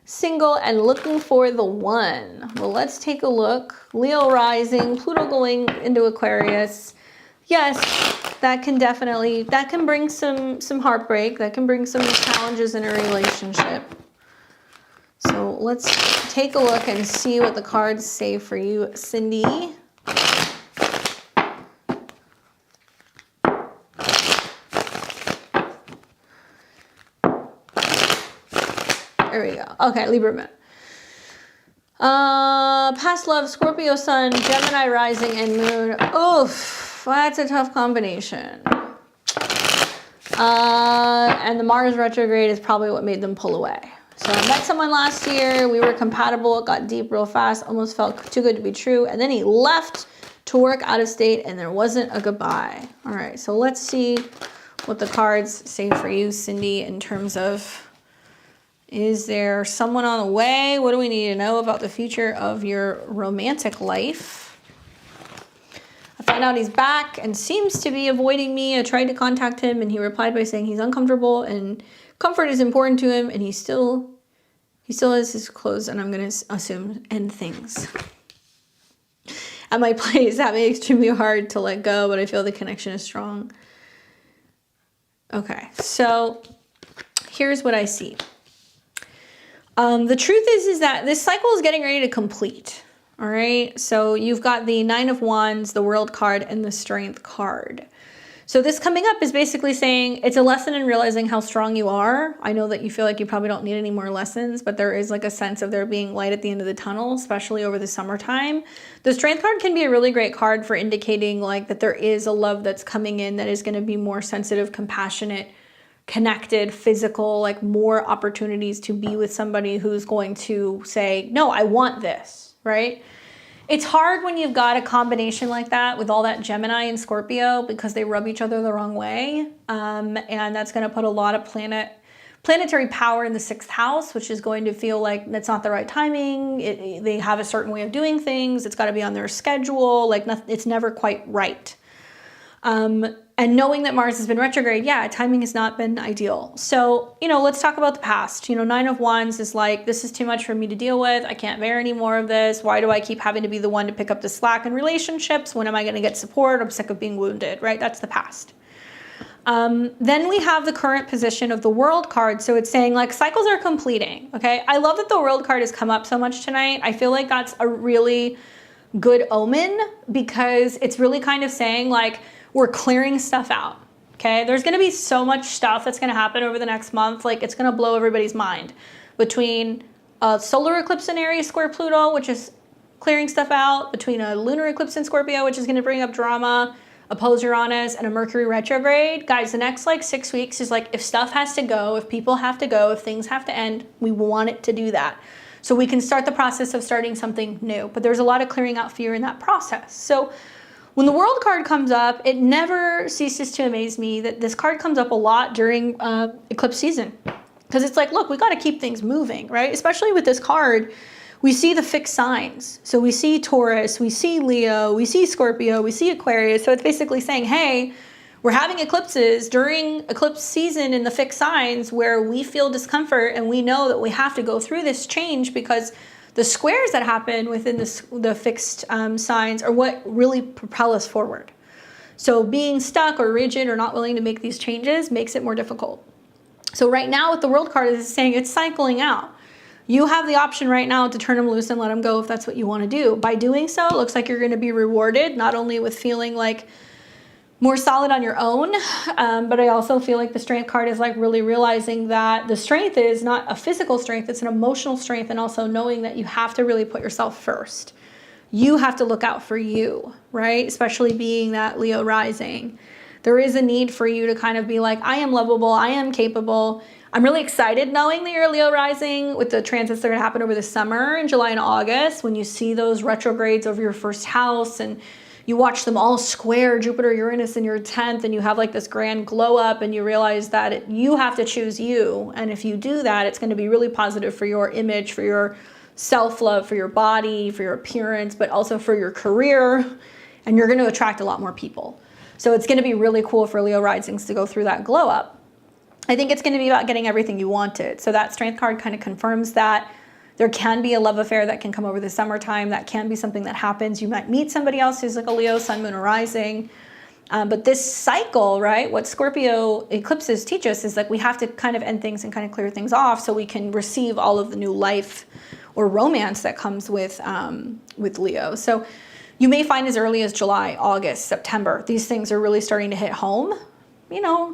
Single and looking for the one. Well, let's take a look. Leo rising, Pluto going into Aquarius. Yes, that can bring some heartbreak. That can bring some challenges in a relationship. So let's take a look and see what the cards say for you, Cindy. There we go. Okay, Libra moon. Past love, Scorpio sun, Gemini rising, and moon. Oof, that's a tough combination. And the Mars retrograde is probably what made them pull away. So I met someone last year. We were compatible. It got deep real fast. Almost felt too good to be true. And then he left to work out of state, and there wasn't a goodbye. All right, so let's see what the cards say for you, Cindy, in terms of, is there someone on the way? What do we need to know about the future of your romantic life? I find out he's back and seems to be avoiding me. I tried to contact him and he replied by saying he's uncomfortable and comfort is important to him, and he still has his clothes, and I'm going to assume end things. At my place, that made it extremely hard to let go, but I feel the connection is strong. Okay, so here's what I see. The truth is that this cycle is getting ready to complete. All right. So you've got the 9 of Wands, the World card, and the Strength card. So this coming up is basically saying it's a lesson in realizing how strong you are. I know that you feel like you probably don't need any more lessons, but there is like a sense of there being light at the end of the tunnel, especially over the summertime. The Strength card can be a really great card for indicating like that there is a love that's coming in that is going to be more sensitive, compassionate, connected, physical, like more opportunities to be with somebody who's going to say, no, I want this, right? It's hard when you've got a combination like that with all that Gemini and Scorpio because they rub each other the wrong way. And that's going to put a lot of planetary power in the 6th house, which is going to feel like that's not the right timing. They have a certain way of doing things. It's got to be on their schedule. Like it's never quite right. And knowing that Mars has been retrograde, yeah, timing has not been ideal. So, let's talk about the past. 9 of Wands is like, this is too much for me to deal with. I can't bear any more of this. Why do I keep having to be the one to pick up the slack in relationships? When am I going to get support? I'm sick of being wounded, right? That's the past. Then we have the current position of the World card. So it's saying like cycles are completing, okay? I love that the World card has come up so much tonight. I feel like that's a really good omen because it's really kind of saying like, we're clearing stuff out, okay? There's gonna be so much stuff that's gonna happen over the next month. Like it's gonna blow everybody's mind between a solar eclipse in Aries square Pluto, which is clearing stuff out, between a lunar eclipse in Scorpio, which is gonna bring up drama, opposed Uranus, and a Mercury retrograde. Guys, the next like 6 weeks is like, if stuff has to go, if people have to go, if things have to end, we want it to do that. So we can start the process of starting something new. But there's a lot of clearing out fear in that process. So when the World card comes up, it never ceases to amaze me that this card comes up a lot during eclipse season. Because it's like, look, we got to keep things moving, right? Especially with this card, we see the fixed signs. So we see Taurus, we see Leo, we see Scorpio, we see Aquarius. So it's basically saying, hey, we're having eclipses during eclipse season in the fixed signs where we feel discomfort and we know that we have to go through this change because the squares that happen within the fixed signs are what really propel us forward. So being stuck or rigid or not willing to make these changes makes it more difficult. So right now with the World card, it's saying it's cycling out. You have the option right now to turn them loose and let them go if that's what you want to do. By doing so, it looks like you're going to be rewarded, not only with feeling like more solid on your own, but I also feel like the Strength card is like really realizing that the strength is not a physical strength, it's an emotional strength, and also knowing that you have to really put yourself first. You have to look out for you, right? Especially being that Leo rising. There is a need for you to kind of be like, I am lovable, I am capable. I'm really excited knowing that you're Leo rising with the transits that are gonna happen over the summer in July and August, when you see those retrogrades over your first house and you watch them all square Jupiter, Uranus in your 10th, and you have like this grand glow up and you realize that you have to choose you. And if you do that, it's going to be really positive for your image, for your self-love, for your body, for your appearance, but also for your career. And you're going to attract a lot more people. So it's going to be really cool for Leo risings to go through that glow up. I think it's going to be about getting everything you wanted. So that Strength card kind of confirms that. There can be a love affair that can come over the summertime. That can be something that happens. You might meet somebody else who's like a Leo, sun, moon, or rising. But this cycle, right, what Scorpio eclipses teach us is like we have to kind of end things and kind of clear things off so we can receive all of the new life or romance that comes with Leo. So you may find as early as July, August, September, these things are really starting to hit home.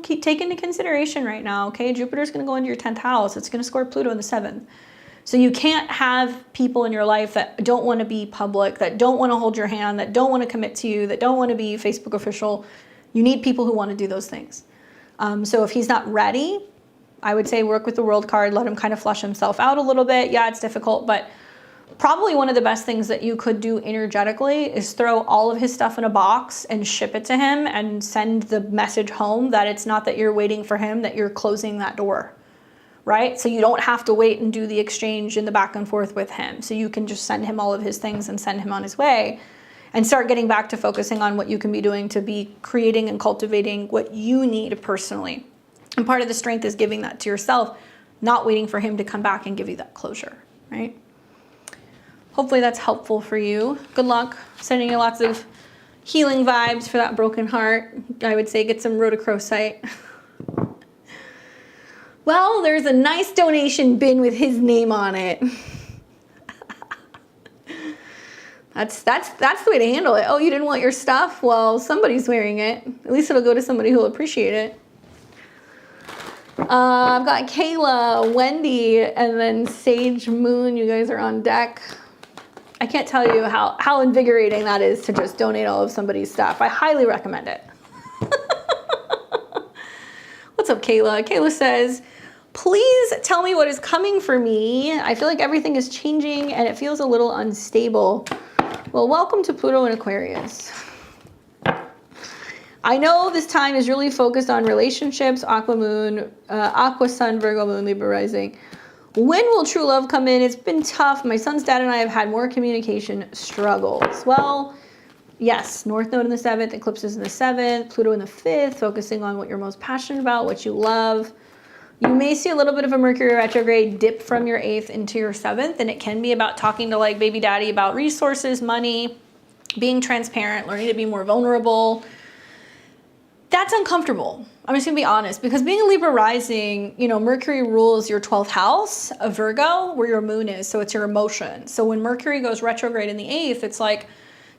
Keep taking into consideration right now, okay? Jupiter's going to go into your 10th house. It's going to square Pluto in the 7th. So you can't have people in your life that don't want to be public, that don't want to hold your hand, that don't want to commit to you, that don't want to be Facebook official. You need people who want to do those things. So if he's not ready, I would say work with the World card, let him kind of flush himself out a little bit. Yeah, it's difficult, but probably one of the best things that you could do energetically is throw all of his stuff in a box and ship it to him and send the message home that it's not that you're waiting for him, that you're closing that door. Right? So you don't have to wait and do the exchange and the back and forth with him. So you can just send him all of his things and send him on his way and start getting back to focusing on what you can be doing to be creating and cultivating what you need personally. And part of the strength is giving that to yourself, not waiting for him to come back and give you that closure, right? Hopefully that's helpful for you. Good luck. Sending you lots of healing vibes for that broken heart. I would say get some rhodochrosite. Well, there's a nice donation bin with his name on it. That's the way to handle it. Oh, you didn't want your stuff? Well, somebody's wearing it. At least it'll go to somebody who'll appreciate it. I've got Kayla, Wendy, and then Sage Moon. You guys are on deck. I can't tell you how invigorating that is to just donate all of somebody's stuff. I highly recommend it. What's up, Kayla? Kayla says, please tell me what is coming for me. I feel like everything is changing and it feels a little unstable. Well, welcome to Pluto in Aquarius. I know this time is really focused on relationships, Aqua Moon, Aqua Sun, Virgo Moon, Libra Rising. When will true love come in? It's been tough. My son's dad and I have had more communication struggles. Well, Yes, North Node in the 7th, eclipses in the 7th, Pluto in the 5th, focusing on what you're most passionate about, what you love. You may see a little bit of a Mercury retrograde dip from your 8th into your 7th, and it can be about talking to like baby daddy about resources, money, being transparent, learning to be more vulnerable. That's uncomfortable. I'm just gonna be honest, because being a Libra rising, you know, Mercury rules your 12th house of Virgo, where your moon is, so it's your emotion. So when Mercury goes retrograde in the 8th, it's like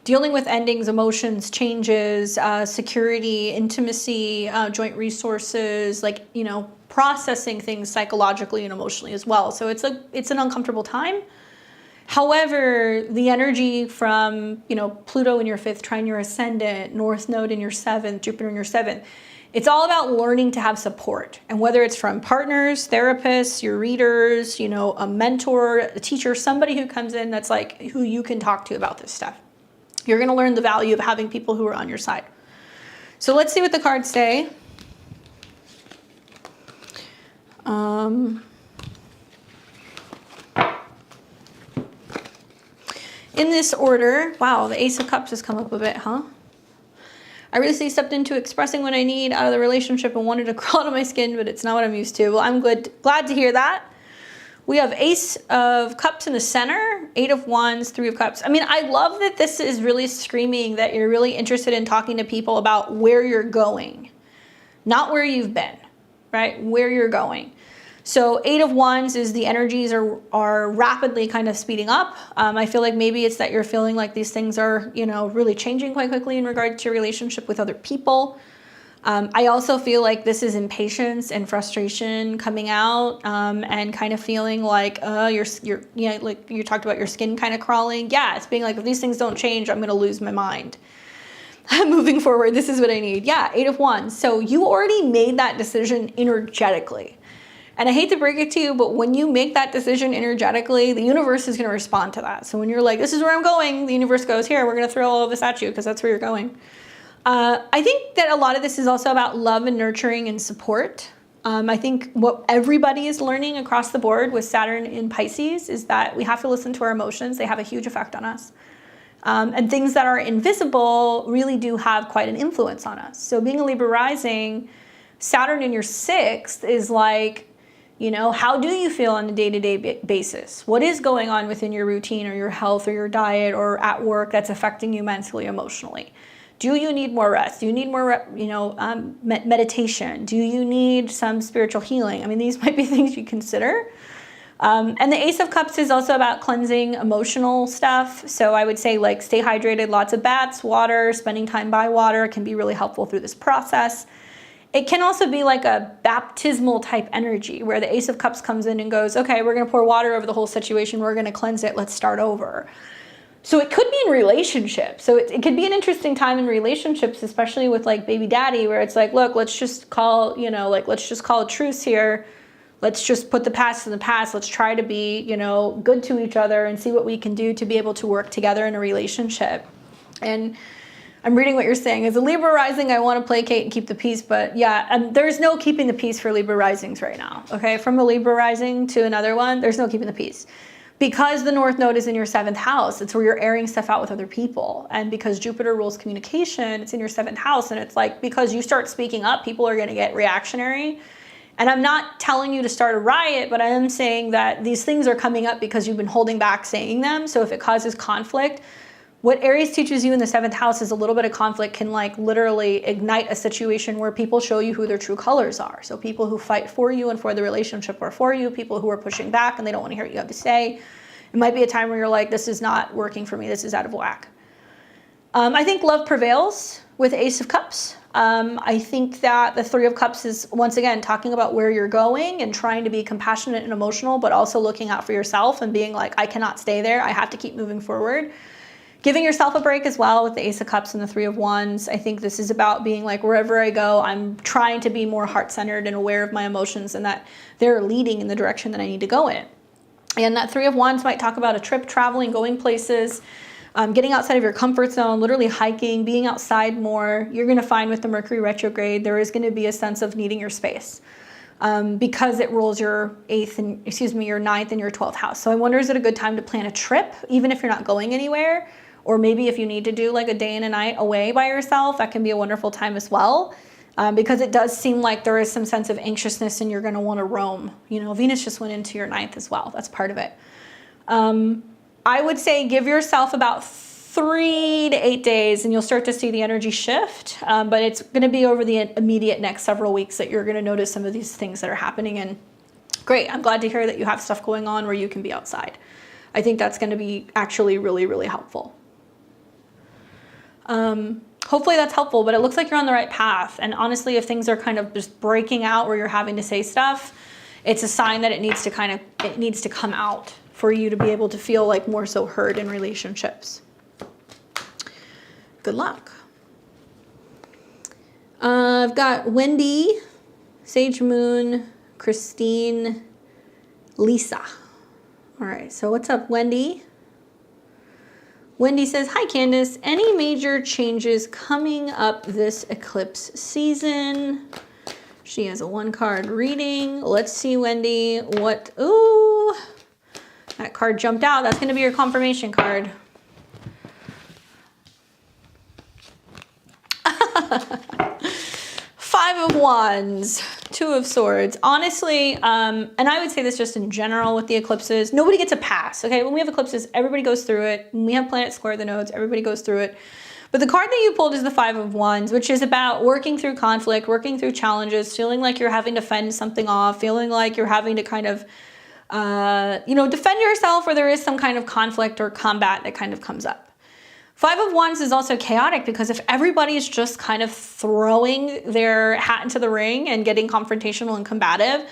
dealing with endings, emotions, changes, security, intimacy, joint resources, like, you know, processing things psychologically and emotionally as well. So it's an uncomfortable time. However, the energy from, you know, Pluto in your 5th, trine your ascendant, North Node in your 7th, Jupiter in your 7th, it's all about learning to have support. And whether it's from partners, therapists, your readers, you know, a mentor, a teacher, somebody who comes in that's like who you can talk to about this stuff. You're going to learn the value of having people who are on your side. So let's see what the cards say. In this order, wow, the Ace of Cups has come up a bit, huh? I recently stepped into expressing what I need out of the relationship and wanted to crawl out of my skin, but it's not what I'm used to. Well, I'm glad to hear that. We have Ace of Cups in the center, 8 of Wands, 3 of Cups. I mean, I love that this is really screaming that you're really interested in talking to people about where you're going, not where you've been, right? Where you're going. So 8 of Wands is the energies are rapidly kind of speeding up. I feel like maybe it's that you're feeling like these things are, you know, really changing quite quickly in regard to your relationship with other people. I also feel like this is impatience and frustration coming out, and kind of feeling like you're you know, like you talked about your skin kind of crawling. Yeah, it's being like, if these things don't change, I'm going to lose my mind. Moving forward, this is what I need. Yeah, 8 of Wands. So you already made that decision energetically. And I hate to break it to you, but when you make that decision energetically, the universe is going to respond to that. So when you're like, this is where I'm going, the universe goes, here, we're going to throw all of this at you because that's where you're going. I think that a lot of this is also about love and nurturing and support. I think what everybody is learning across the board with Saturn in Pisces is that we have to listen to our emotions. They have a huge effect on us. And things that are invisible really do have quite an influence on us. So being a Libra rising, Saturn in your 6th is like, you know, how do you feel on a day-to-day basis? What is going on within your routine or your health or your diet or at work that's affecting you mentally, emotionally? Do you need more rest? Do you need more, meditation? Do you need some spiritual healing? I mean, these might be things you consider. And the Ace of Cups is also about cleansing emotional stuff. So I would say, like, stay hydrated, lots of baths, water, spending time by water can be really helpful through this process. It can also be like a baptismal type energy where the Ace of Cups comes in and goes, okay, we're going to pour water over the whole situation. We're going to cleanse it. Let's start over. So it could be in relationships. So it could be an interesting time in relationships, especially with like baby daddy, where it's like, look, let's just call, you know, like, let's just call a truce here. Let's just put the past in the past. Let's try to be, you know, good to each other and see what we can do to be able to work together in a relationship. And I'm reading what you're saying. As a Libra rising, I want to placate and keep the peace, but yeah, there's no keeping the peace for Libra risings right now, okay? From a Libra rising to another one, there's no keeping the peace. Because the North Node is in your 7th house, it's where you're airing stuff out with other people. And because Jupiter rules communication, it's in your 7th house, and it's like, because you start speaking up, people are going to get reactionary. And I'm not telling you to start a riot, but I am saying that these things are coming up because you've been holding back saying them. So if it causes conflict, what Aries teaches you in the 7th house is a little bit of conflict can like literally ignite a situation where people show you who their true colors are. So people who fight for you and for the relationship or for you, people who are pushing back and they don't want to hear what you have to say. It might be a time where you're like, this is not working for me. This is out of whack. I think love prevails with Ace of Cups. I think that the 3 of Cups is, once again, talking about where you're going and trying to be compassionate and emotional, but also looking out for yourself and being like, I cannot stay there. I have to keep moving forward. Giving yourself a break as well with the Ace of Cups and the 3 of Wands. I think this is about being like, wherever I go, I'm trying to be more heart-centered and aware of my emotions and that they're leading in the direction that I need to go in. And that 3 of Wands might talk about a trip, traveling, going places, getting outside of your comfort zone, literally hiking, being outside more. You're going to find with the Mercury retrograde, there is going to be a sense of needing your space. Because it rules your 9th and your 12th house. So I wonder, is it a good time to plan a trip, even if you're not going anywhere? Or maybe if you need to do like a day and a night away by yourself, that can be a wonderful time as well. Because it does seem like there is some sense of anxiousness and you're going to want to roam. You know, Venus just went into your 9th as well. That's part of it. I would say give yourself about 3 to 8 days and you'll start to see the energy shift. But it's going to be over the immediate next several weeks that you're going to notice some of these things that are happening. And great, I'm glad to hear that you have stuff going on where you can be outside. I think that's going to be actually really, really helpful. Hopefully that's helpful, but it looks like you're on the right path. And honestly, if things are kind of just breaking out where you're having to say stuff, it's a sign that it needs to come out for you to be able to feel like more so heard in relationships. Good luck. I've got Wendy, Sage Moon, Christine, Lisa. All right, so what's up, Wendy? Wendy says, hi, Candace. Any major changes coming up this eclipse season? She has a 1-card reading. Let's see, Wendy, what, ooh, that card jumped out. That's going to be your confirmation card. Five of Wands, 2 of Swords. Honestly, and I would say this just in general with the eclipses, nobody gets a pass, okay? When we have eclipses, everybody goes through it. When we have planets square the nodes, everybody goes through it. But the card that you pulled is the 5 of Wands, which is about working through conflict, working through challenges, feeling like you're having to fend something off, feeling like you're having to kind of, you know, defend yourself where there is some kind of conflict or combat that kind of comes up. 5 of Wands is also chaotic because if everybody's just kind of throwing their hat into the ring and getting confrontational and combative,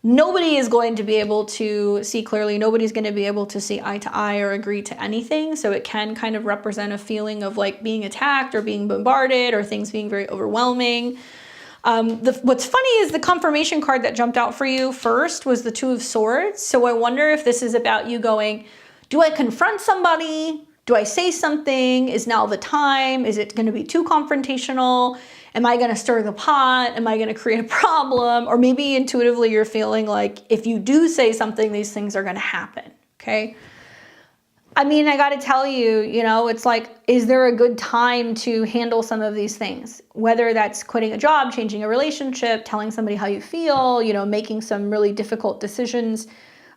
nobody is going to be able to see clearly. Nobody's going to be able to see eye to eye or agree to anything. So it can kind of represent a feeling of like being attacked or being bombarded or things being very overwhelming. What's funny is the confirmation card that jumped out for you first was the 2 of Swords. So I wonder if this is about you going, do I confront somebody? Do I say something? Is now the time? Is it going to be too confrontational? Am I going to stir the pot? Am I going to create a problem? Or maybe intuitively you're feeling like if you do say something, these things are going to happen, okay? I mean, I got to tell you, you know, it's like, is there a good time to handle some of these things? Whether that's quitting a job, changing a relationship, telling somebody how you feel, you know, making some really difficult decisions.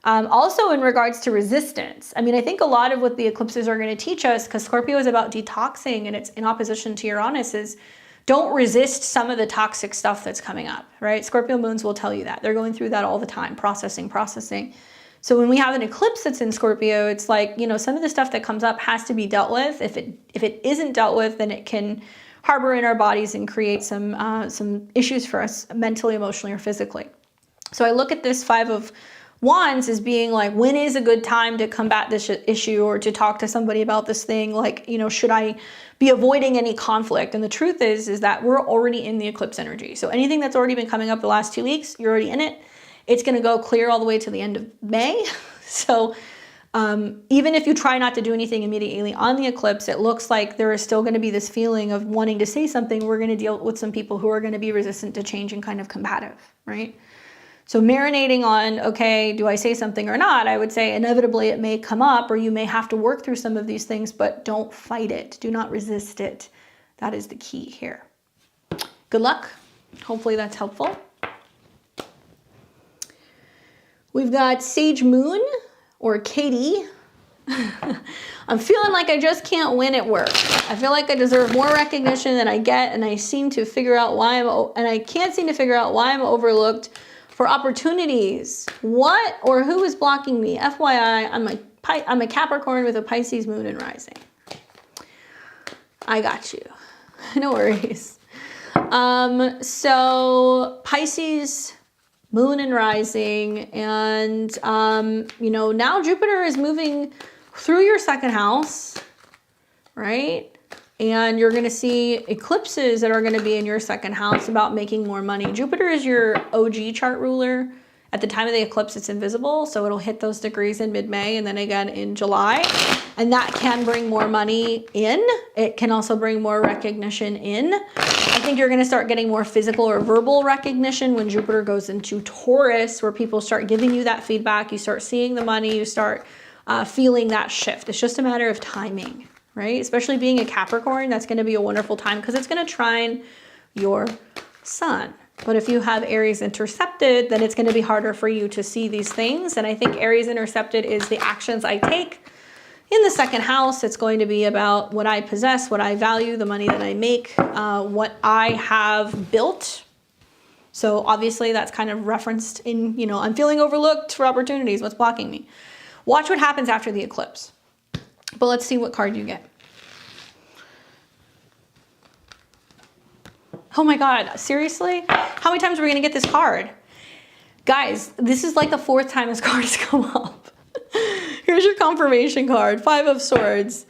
Also in regards to resistance. I mean, I think a lot of what the eclipses are going to teach us, because Scorpio is about detoxing and it's in opposition to Uranus, is don't resist some of the toxic stuff that's coming up, right? Scorpio moons will tell you that. They're going through that all the time, processing. So when we have an eclipse that's in Scorpio, it's like, you know, some of the stuff that comes up has to be dealt with. If it isn't dealt with, then it can harbor in our bodies and create some issues for us mentally, emotionally, or physically. So I look at this 5 of Wands as being like, when is a good time to combat this issue or to talk to somebody about this thing? Like, you know, should I be avoiding any conflict? And the truth is that we're already in the eclipse energy. So anything that's already been coming up the last 2 weeks, you're already in it. It's going to go clear all the way to the end of May. So even if you try not to do anything immediately on the eclipse, it looks like there is still going to be this feeling of wanting to say something. We're going to deal with some people who are going to be resistant to change and kind of combative, right? So marinating on, okay, do I say something or not? I would say inevitably it may come up or you may have to work through some of these things, but don't fight it. Do not resist it. That is the key here. Good luck. Hopefully that's helpful. We've got Sage Moon or Katie. I'm feeling like I just can't win at work. I feel like I deserve more recognition than I get, and I seem to figure out why I can't seem to figure out why I'm overlooked for opportunities. What or who is blocking me? FYI, I'm a Capricorn with a Pisces moon and rising. I got you. No worries. So Pisces moon and rising, and you know, now Jupiter is moving through your 2nd house, right? And you're going to see eclipses that are going to be in your 2nd house about making more money. Jupiter is your OG chart ruler. At the time of the eclipse, it's invisible, so it'll hit those degrees in mid-May and then again in July. And that can bring more money in. It can also bring more recognition in. I think you're going to start getting more physical or verbal recognition when Jupiter goes into Taurus, where people start giving you that feedback. You start seeing the money. You start feeling that shift. It's just a matter of timing. right? Especially being a Capricorn, that's going to be a wonderful time because it's going to trine your sun. But if you have Aries intercepted, then it's going to be harder for you to see these things. And I think Aries intercepted is the actions I take. In the second house, it's going to be about what I possess, what I value, the money that I make, what I have built. So obviously that's kind of referenced in, you know, I'm feeling overlooked for opportunities. What's blocking me? Watch what happens after the eclipse. But let's see what card you get. Oh my God, seriously? How many times are we gonna get this card? Guys, this is like the 4th time this card has come up. Here's your confirmation card, 5 of Swords.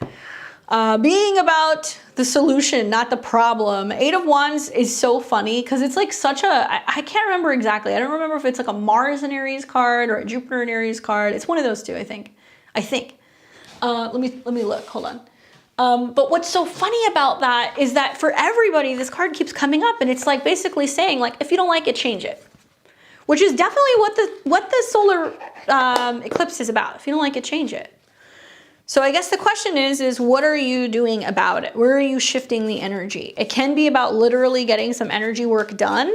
Being about the solution, not the problem. 8 of Wands is so funny because it's like such a, I can't remember exactly. I don't remember if it's like a Mars and Aries card or a Jupiter and Aries card. It's one of those two, I think. Let me look, hold on. But what's so funny about that is that for everybody, this card keeps coming up and it's like basically saying like, if you don't like it, change it. Which is definitely what the solar eclipse is about. If you don't like it, change it. So I guess the question is what are you doing about it? Where are you shifting the energy? It can be about literally getting some energy work done.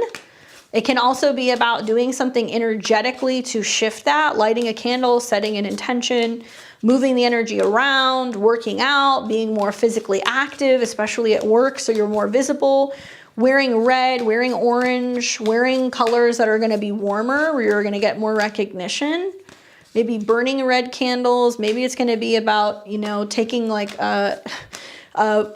It can also be about doing something energetically to shift that, lighting a candle, setting an intention, moving the energy around, working out, being more physically active, especially at work so you're more visible. Wearing red, wearing orange, wearing colors that are going to be warmer where you're going to get more recognition. Maybe burning red candles. Maybe it's going to be about, you know, taking like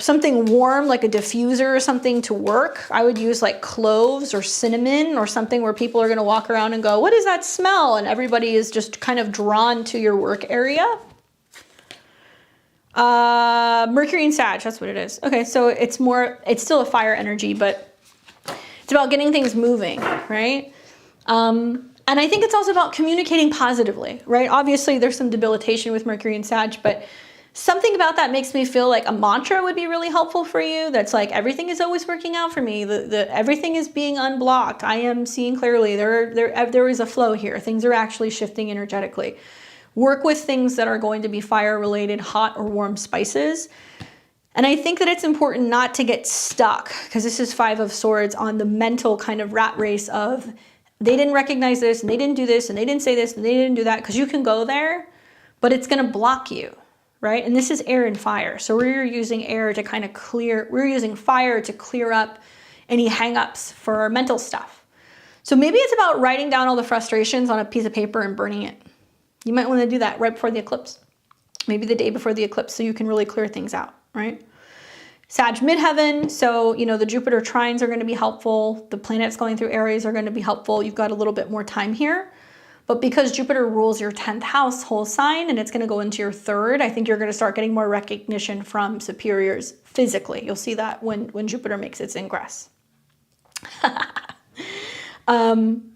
something warm like a diffuser or something to work. I would use like cloves or cinnamon or something where people are going to walk around and go, what is that smell? And everybody is just kind of drawn to your work area. Mercury and Sag, that's what it is. Okay, so it's still a fire energy, but it's about getting things moving, right? And I think it's also about communicating positively, right? Obviously, there's some debilitation with Mercury and Sag, but something about that makes me feel like a mantra would be really helpful for you. That's like, everything is always working out for me. Everything is being unblocked. I am seeing clearly. There is a flow here. Things are actually shifting energetically. Work with things that are going to be fire related, hot or warm spices. And I think that it's important not to get stuck, because this is 5 of Swords, on the mental kind of rat race of they didn't recognize this and they didn't do this and they didn't say this and they didn't do that, because you can go there, but it's going to block you, right? And this is air and fire. So we're using air to kind of clear, we're using fire to clear up any hangups for our mental stuff. So maybe it's about writing down all the frustrations on a piece of paper and burning it. You might want to do that right before the eclipse. Maybe the day before the eclipse so you can really clear things out, right? Sag midheaven, so, you know, the Jupiter trines are going to be helpful. The planets going through Aries are going to be helpful. You've got a little bit more time here. But because Jupiter rules your 10th house whole sign and it's going to go into your 3rd, I think you're going to start getting more recognition from superiors physically. You'll see that when Jupiter makes its ingress.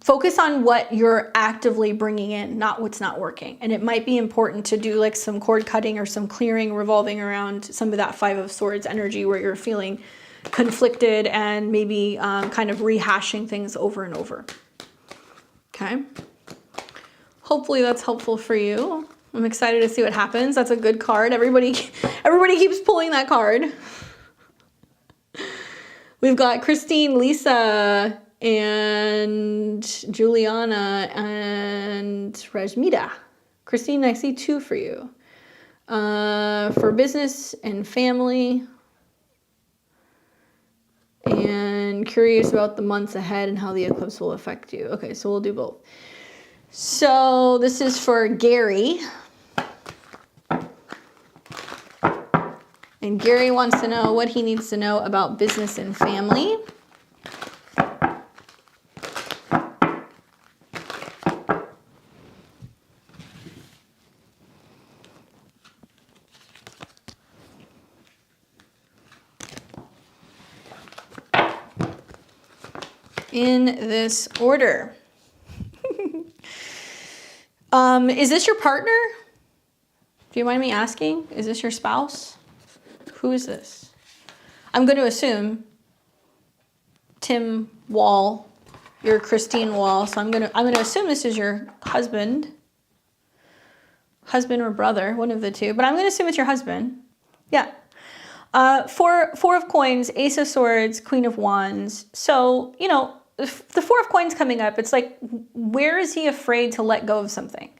Focus on what you're actively bringing in, not what's not working. And it might be important to do like some cord cutting or some clearing revolving around some of that 5 of Swords energy where you're feeling conflicted and maybe kind of rehashing things over and over. Okay. Hopefully that's helpful for you. I'm excited to see what happens. That's a good card. Everybody keeps pulling that card. We've got Christine, Lisa, and Juliana and Rasmita. Christine, I see 2 for you. For business and family. And curious about the months ahead and how the eclipse will affect you. Okay, so we'll do both. So this is for Gary. And Gary wants to know what he needs to know about business and family. In this order. Is this your partner? Do you mind me asking? Is this your spouse? Who is this? I'm going to assume Tim Wall. You're Christine Wall, so I'm going to assume this is your husband or brother, one of the two. But I'm going to assume it's your husband. Yeah. Four of Coins, Ace of Swords, Queen of Wands. So, you know, the Four of Coins coming up, it's like, where is he afraid to let go of something?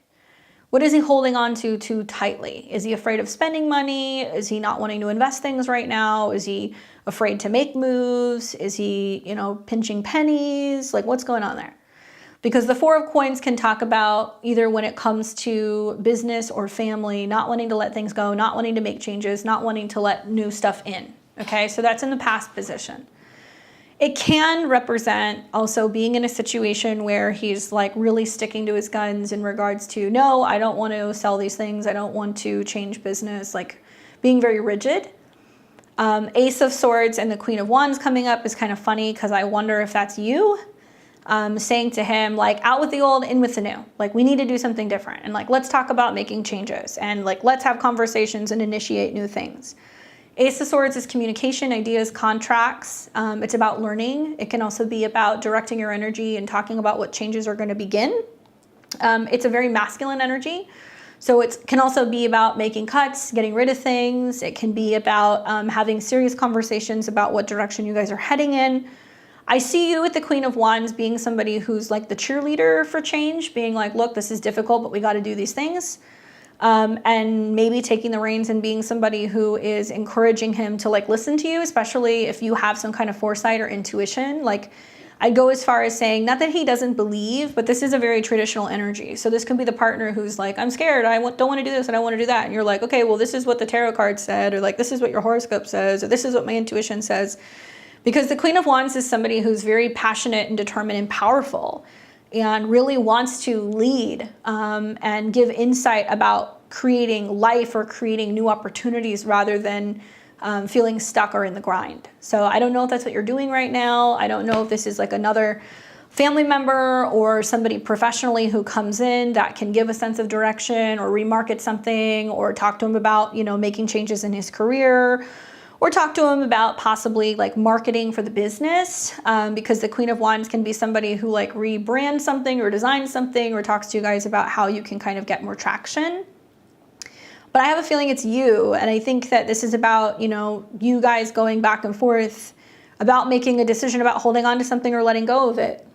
What is he holding on to too tightly? Is he afraid of spending money? Is he not wanting to invest things right now? Is he afraid to make moves? Is he, you know, pinching pennies? Like, what's going on there? Because the Four of Coins can talk about either when it comes to business or family, not wanting to let things go, not wanting to make changes, not wanting to let new stuff in. Okay, so that's in the past position. It can represent also being in a situation where he's like really sticking to his guns in regards to, no, I don't want to sell these things. I don't want to change business, like being very rigid. Ace of Swords and the Queen of Wands coming up is kind of funny because I wonder if that's you. Saying to him, like, out with the old, in with the new. Like, we need to do something different. And like, let's talk about making changes. And like, let's have conversations and initiate new things. Ace of Swords is communication, ideas, contracts. It's about learning. It can also be about directing your energy and talking about what changes are going to begin. It's a very masculine energy. So it can also be about making cuts, getting rid of things. It can be about having serious conversations about what direction you guys are heading in. I see you with the Queen of Wands being somebody who's like the cheerleader for change, being like, look, this is difficult, but we got to do these things. And maybe taking the reins and being somebody who is encouraging him to like listen to you, especially if you have some kind of foresight or intuition. Like, I'd go as far as saying, not that he doesn't believe, but this is a very traditional energy. So this can be the partner who's like, I'm scared, don't want to do this, and I want to do that. And you're like, okay, well, this is what the tarot card said, or like, this is what your horoscope says, or this is what my intuition says. Because the Queen of Wands is somebody who's very passionate and determined and powerful and really wants to lead and give insight about creating life or creating new opportunities rather than feeling stuck or in the grind. So I don't know if that's what you're doing right now. I don't know if this is like another family member or somebody professionally who comes in that can give a sense of direction or remarket something or talk to him about, you know, making changes in his career. Or talk to him about possibly like marketing for the business because the Queen of Wands can be somebody who like rebrands something or designs something or talks to you guys about how you can kind of get more traction. But I have a feeling it's you. And I think that this is about, you know, you guys going back and forth about making a decision about holding on to something or letting go of it.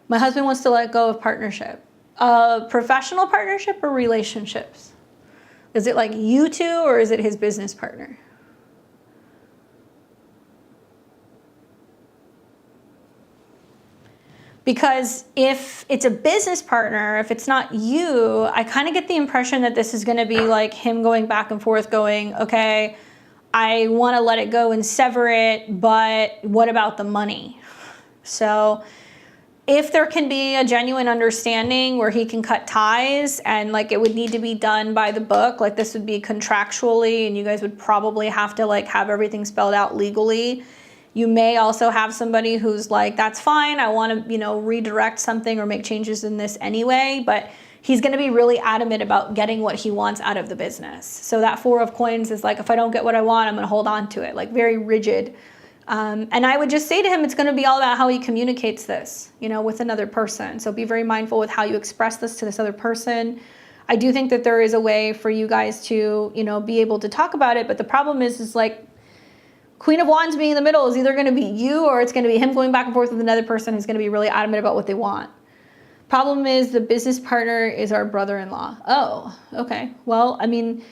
My husband wants to let go of partnership. Professional partnership or relationships? Is it like you two or is it his business partner? Because if it's a business partner, if it's not you, I kind of get the impression that this is going to be like him going back and forth going, okay, I want to let it go and sever it, but what about the money? So if there can be a genuine understanding where he can cut ties and like it would need to be done by the book, like this would be contractually and you guys would probably have to like have everything spelled out legally. You may also have somebody who's like, that's fine, I want to, you know, redirect something or make changes in this anyway, but he's going to be really adamant about getting what he wants out of the business. So that Four of Coins is like, if I don't get what I want, I'm going to hold on to it, like very rigid. And I would just say to him, it's going to be all about how he communicates this, you know, with another person. So be very mindful with how you express this to this other person. I do think that there is a way for you guys to, you know, be able to talk about it. But the problem is like, Queen of Wands being in the middle is either going to be you or it's going to be him going back and forth with another person who's going to be really adamant about what they want. Problem is the business partner is our brother-in-law. Oh, okay. Well, I mean,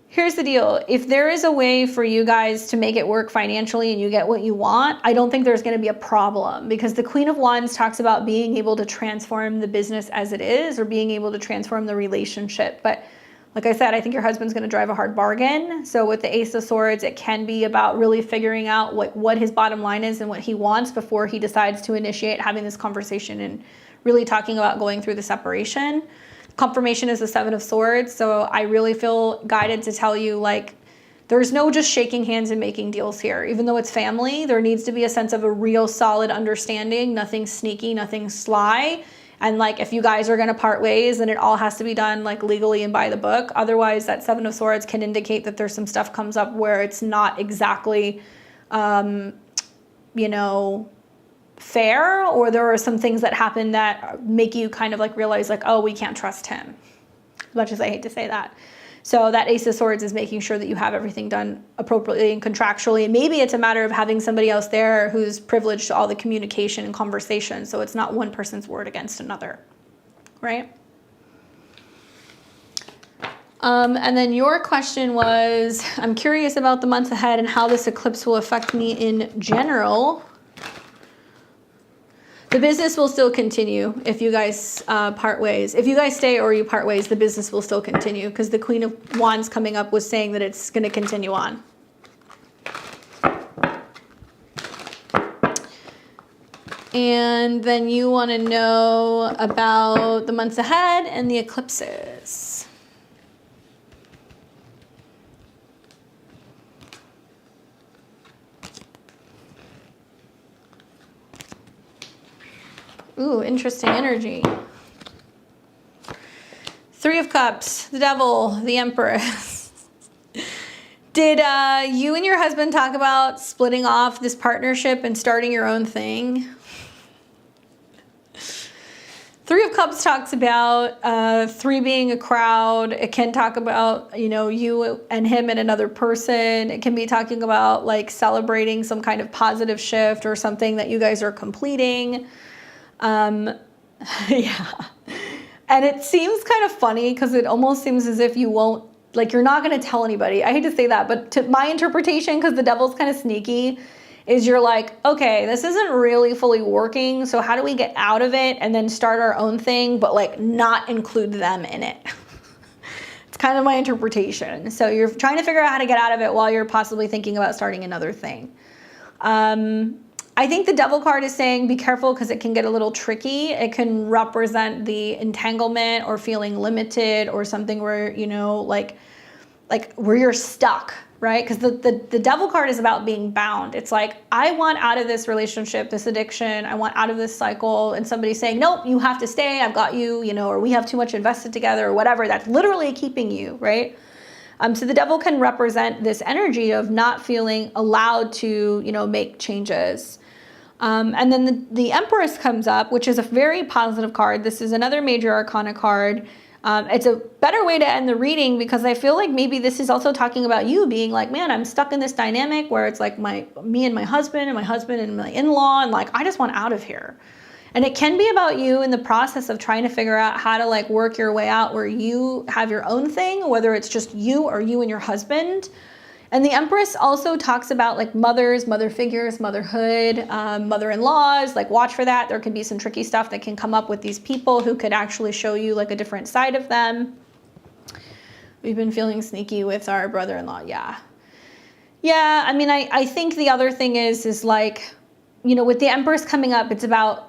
here's the deal. If there is a way for you guys to make it work financially and you get what you want, I don't think there's going to be a problem because the Queen of Wands talks about being able to transform the business as it is or being able to transform the relationship. But like I said, I think your husband's going to drive a hard bargain. So with the Ace of Swords, it can be about really figuring out what his bottom line is and what he wants before he decides to initiate having this conversation and really talking about going through the separation. Confirmation is the Seven of Swords. So I really feel guided to tell you, like, there's no just shaking hands and making deals here. Even though it's family, there needs to be a sense of a real solid understanding, nothing sneaky, nothing sly. And like, if you guys are going to part ways, then it all has to be done like legally and by the book. Otherwise, that Seven of Swords can indicate that there's some stuff comes up where it's not exactly, you know, fair, or there are some things that happen that make you kind of like realize like, oh, we can't trust him. As much as I hate to say that. So that Ace of Swords is making sure that you have everything done appropriately and contractually. And maybe it's a matter of having somebody else there who's privileged to all the communication and conversation. So it's not one person's word against another, right? And then your question was, I'm curious about the months ahead and how this eclipse will affect me in general. The business will still continue if you guys part ways. If you guys stay or you part ways, the business will still continue because the Queen of Wands coming up was saying that it's going to continue on. And then you want to know about the months ahead and the eclipses. Ooh, interesting energy. Three of Cups, the Devil, the Empress. Did you and your husband talk about splitting off this partnership and starting your own thing? Three of Cups talks about three being a crowd. It can talk about, you know, you and him and another person. It can be talking about like celebrating some kind of positive shift or something that you guys are completing. Yeah. And it seems kind of funny because it almost seems as if you won't, like you're not going to tell anybody. I hate to say that, but to my interpretation, because the devil's kind of sneaky, is you're like, okay, this isn't really fully working. So how do we get out of it and then start our own thing, but like not include them in it? It's kind of my interpretation. So you're trying to figure out how to get out of it while you're possibly thinking about starting another thing. I think the Devil card is saying be careful because it can get a little tricky. It can represent the entanglement or feeling limited or something where, you know, like where you're stuck, right? Because the Devil card is about being bound. It's like, I want out of this relationship, this addiction. I want out of this cycle. And somebody's saying, nope, you have to stay. I've got you, you know, or we have too much invested together or whatever. That's literally keeping you, right? So the Devil can represent this energy of not feeling allowed to, you know, make changes. And then the Empress comes up, which is a very positive card. This is another major arcana card. It's a better way to end the reading because I feel like maybe this is also talking about you being like, man, I'm stuck in this dynamic where it's like me and my husband and my in-law, and like, I just want out of here. And it can be about you in the process of trying to figure out how to like work your way out where you have your own thing, whether it's just you or you and your husband. And the Empress also talks about like mothers, mother figures, motherhood, mother-in-laws, like watch for that. There could be some tricky stuff that can come up with these people who could actually show you like a different side of them. We've been feeling sneaky with our brother-in-law, yeah. Yeah, I mean, I think the other thing is like, you know, with the Empress coming up, it's about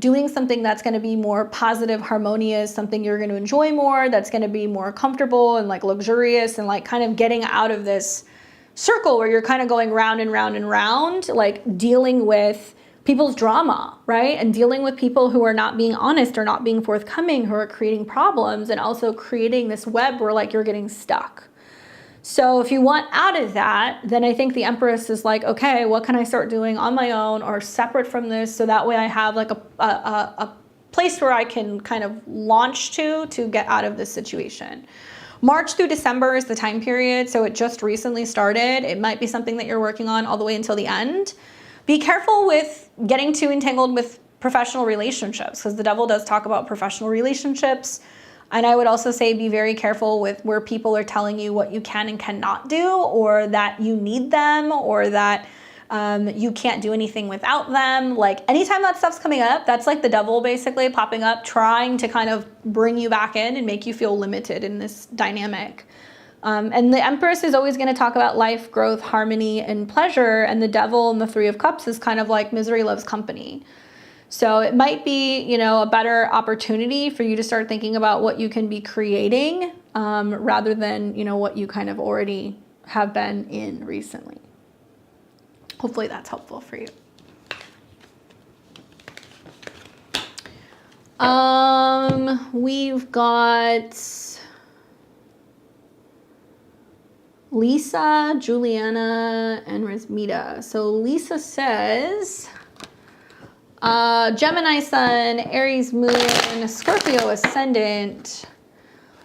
doing something that's going to be more positive, harmonious, something you're going to enjoy more, that's going to be more comfortable and like luxurious and like kind of getting out of this circle where you're kind of going round and round and round, like dealing with people's drama, right? And dealing with people who are not being honest or not being forthcoming, who are creating problems and also creating this web where like you're getting stuck. So if you want out of that, then I think the Empress is like, okay, what can I start doing on my own or separate from this? So that way I have like a place where I can kind of launch to get out of this situation. March through December is the time period, so it just recently started. It might be something that you're working on all the way until the end. Be careful with getting too entangled with professional relationships because the Devil does talk about professional relationships. And I would also say be very careful with where people are telling you what you can and cannot do, or that you need them, or that you can't do anything without them. Like anytime that stuff's coming up, that's like the Devil basically popping up, trying to kind of bring you back in and make you feel limited in this dynamic. And the Empress is always going to talk about life, growth, harmony, and pleasure. And the Devil and the Three of Cups is kind of like misery loves company. So it might be, you know, a better opportunity for you to start thinking about what you can be creating rather than, you know, what you kind of already have been in recently. Hopefully that's helpful for you. We've got Lisa, Juliana, and Rasmita. So Lisa says, Gemini Sun, Aries Moon, Scorpio Ascendant.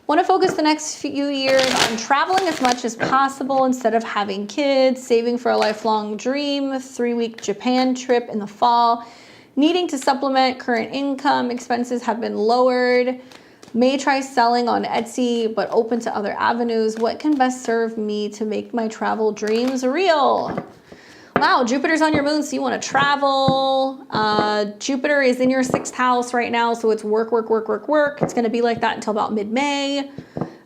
Want to focus the next few years on traveling as much as possible instead of having kids, saving for a lifelong dream, 3-week Japan trip in the fall, needing to supplement current income, expenses have been lowered, may try selling on Etsy, but open to other avenues. What can best serve me to make my travel dreams real? Wow, Jupiter's on your moon, so you want to travel. Jupiter is in your 6th house right now, so it's work, work, work, work, work. It's going to be like that until about mid-May.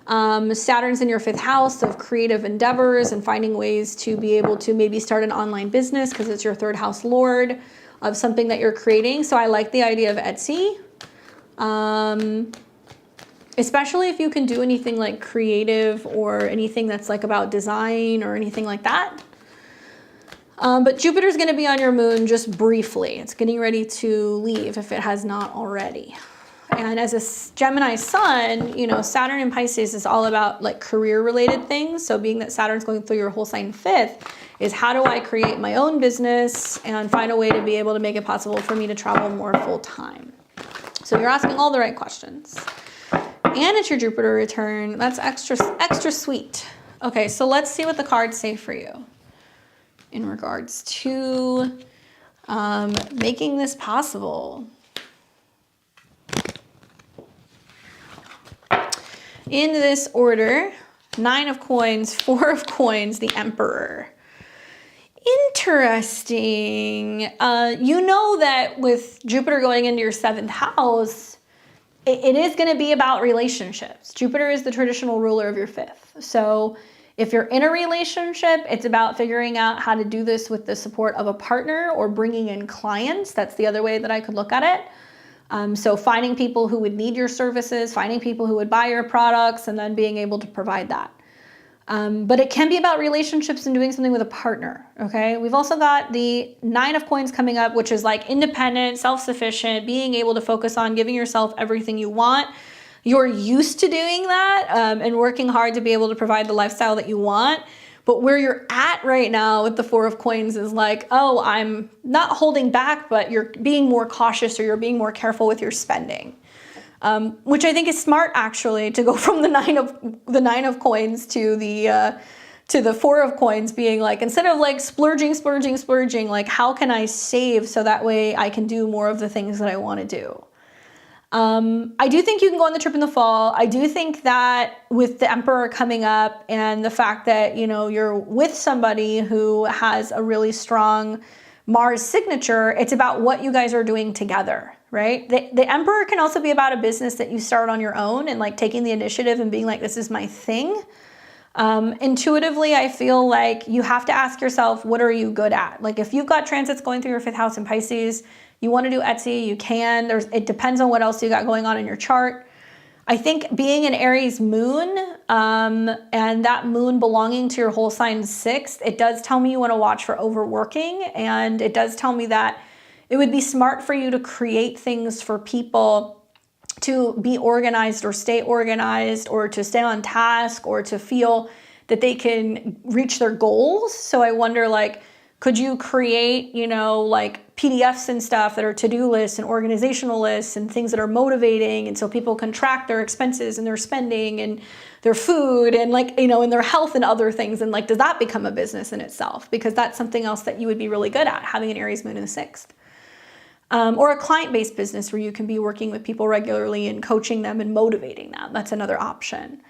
Saturn's in your 5th house of creative endeavors and finding ways to be able to maybe start an online business because it's your 3rd house lord of something that you're creating. So I like the idea of Etsy. Especially if you can do anything like creative or anything that's like about design or anything like that. But Jupiter's going to be on your moon just briefly. It's getting ready to leave if it has not already. And as a Gemini sun, you know, Saturn in Pisces is all about like career related things. So being that Saturn's going through your whole sign 5th is how do I create my own business and find a way to be able to make it possible for me to travel more full time. So you're asking all the right questions. And it's your Jupiter return. That's extra sweet. Okay, so let's see what the cards say for you in regards to making this possible. In this order, 9 of coins, 4 of coins, the Emperor. Interesting. You know that with Jupiter going into your 7th house, it is going to be about relationships. Jupiter is the traditional ruler of your 5th. So if you're in a relationship, it's about figuring out how to do this with the support of a partner or bringing in clients. That's the other way that I could look at it. So finding people who would need your services, finding people who would buy your products, and then being able to provide that. But it can be about relationships and doing something with a partner, okay? We've also got the 9 of coins coming up, which is like independent, self-sufficient, being able to focus on giving yourself everything you want. You're used to doing that and working hard to be able to provide the lifestyle that you want. But where you're at right now with the 4 of coins is like, oh, I'm not holding back, but you're being more cautious or you're being more careful with your spending. Which I think is smart actually, to go from the 9 of coins to the 4 of coins, being like, instead of like splurging, like how can I save so that way I can do more of the things that I want to do. I do think you can go on the trip in the fall. I do think that with the Emperor coming up and the fact that, you know, you're with somebody who has a really strong Mars signature, it's about what you guys are doing together, right? The Emperor can also be about a business that you start on your own and like taking the initiative and being like, this is my thing. Intuitively, I feel like you have to ask yourself, what are you good at? Like if you've got transits going through your 5th house in Pisces, you want to do Etsy, you can. It depends on what else you got going on in your chart. I think being an Aries moon and that moon belonging to your whole sign 6th, it does tell me you want to watch for overworking. And it does tell me that it would be smart for you to create things for people to be organized or stay organized or to stay on task or to feel that they can reach their goals. So I wonder, like, could you create, you know, like PDFs and stuff that are to-do lists and organizational lists and things that are motivating, and so people can track their expenses and their spending and their food and, like, you know, and their health and other things, and like, does that become a business in itself? Because that's something else that you would be really good at, having an Aries moon in the 6th. Or a client-based business where you can be working with people regularly and coaching them and motivating them. That's another option.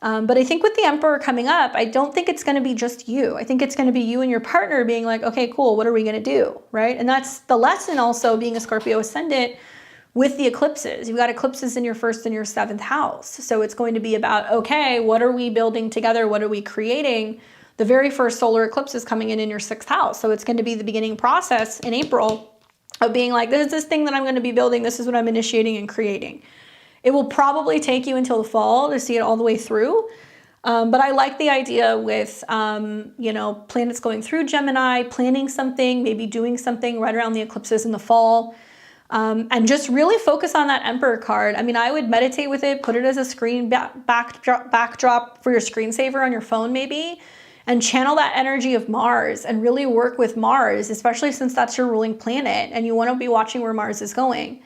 But I think with the Emperor coming up, I don't think it's going to be just you. I think it's going to be you and your partner being like, okay, cool, what are we going to do, right? And that's the lesson also being a Scorpio ascendant with the eclipses. You've got eclipses in your 1st and your 7th house. So it's going to be about, okay, what are we building together? What are we creating? The very first solar eclipse is coming in your 6th house. So it's going to be the beginning process in April of being like, this is this thing that I'm going to be building. This is what I'm initiating and creating. It will probably take you until the fall to see it all the way through. But I like the idea with, you know, planets going through Gemini, planning something, maybe doing something right around the eclipses in the fall, and just really focus on that Emperor card. I mean, I would meditate with it, put it as a screen backdrop for your screensaver on your phone maybe, and channel that energy of Mars and really work with Mars, especially since that's your ruling planet and you want to be watching where Mars is going.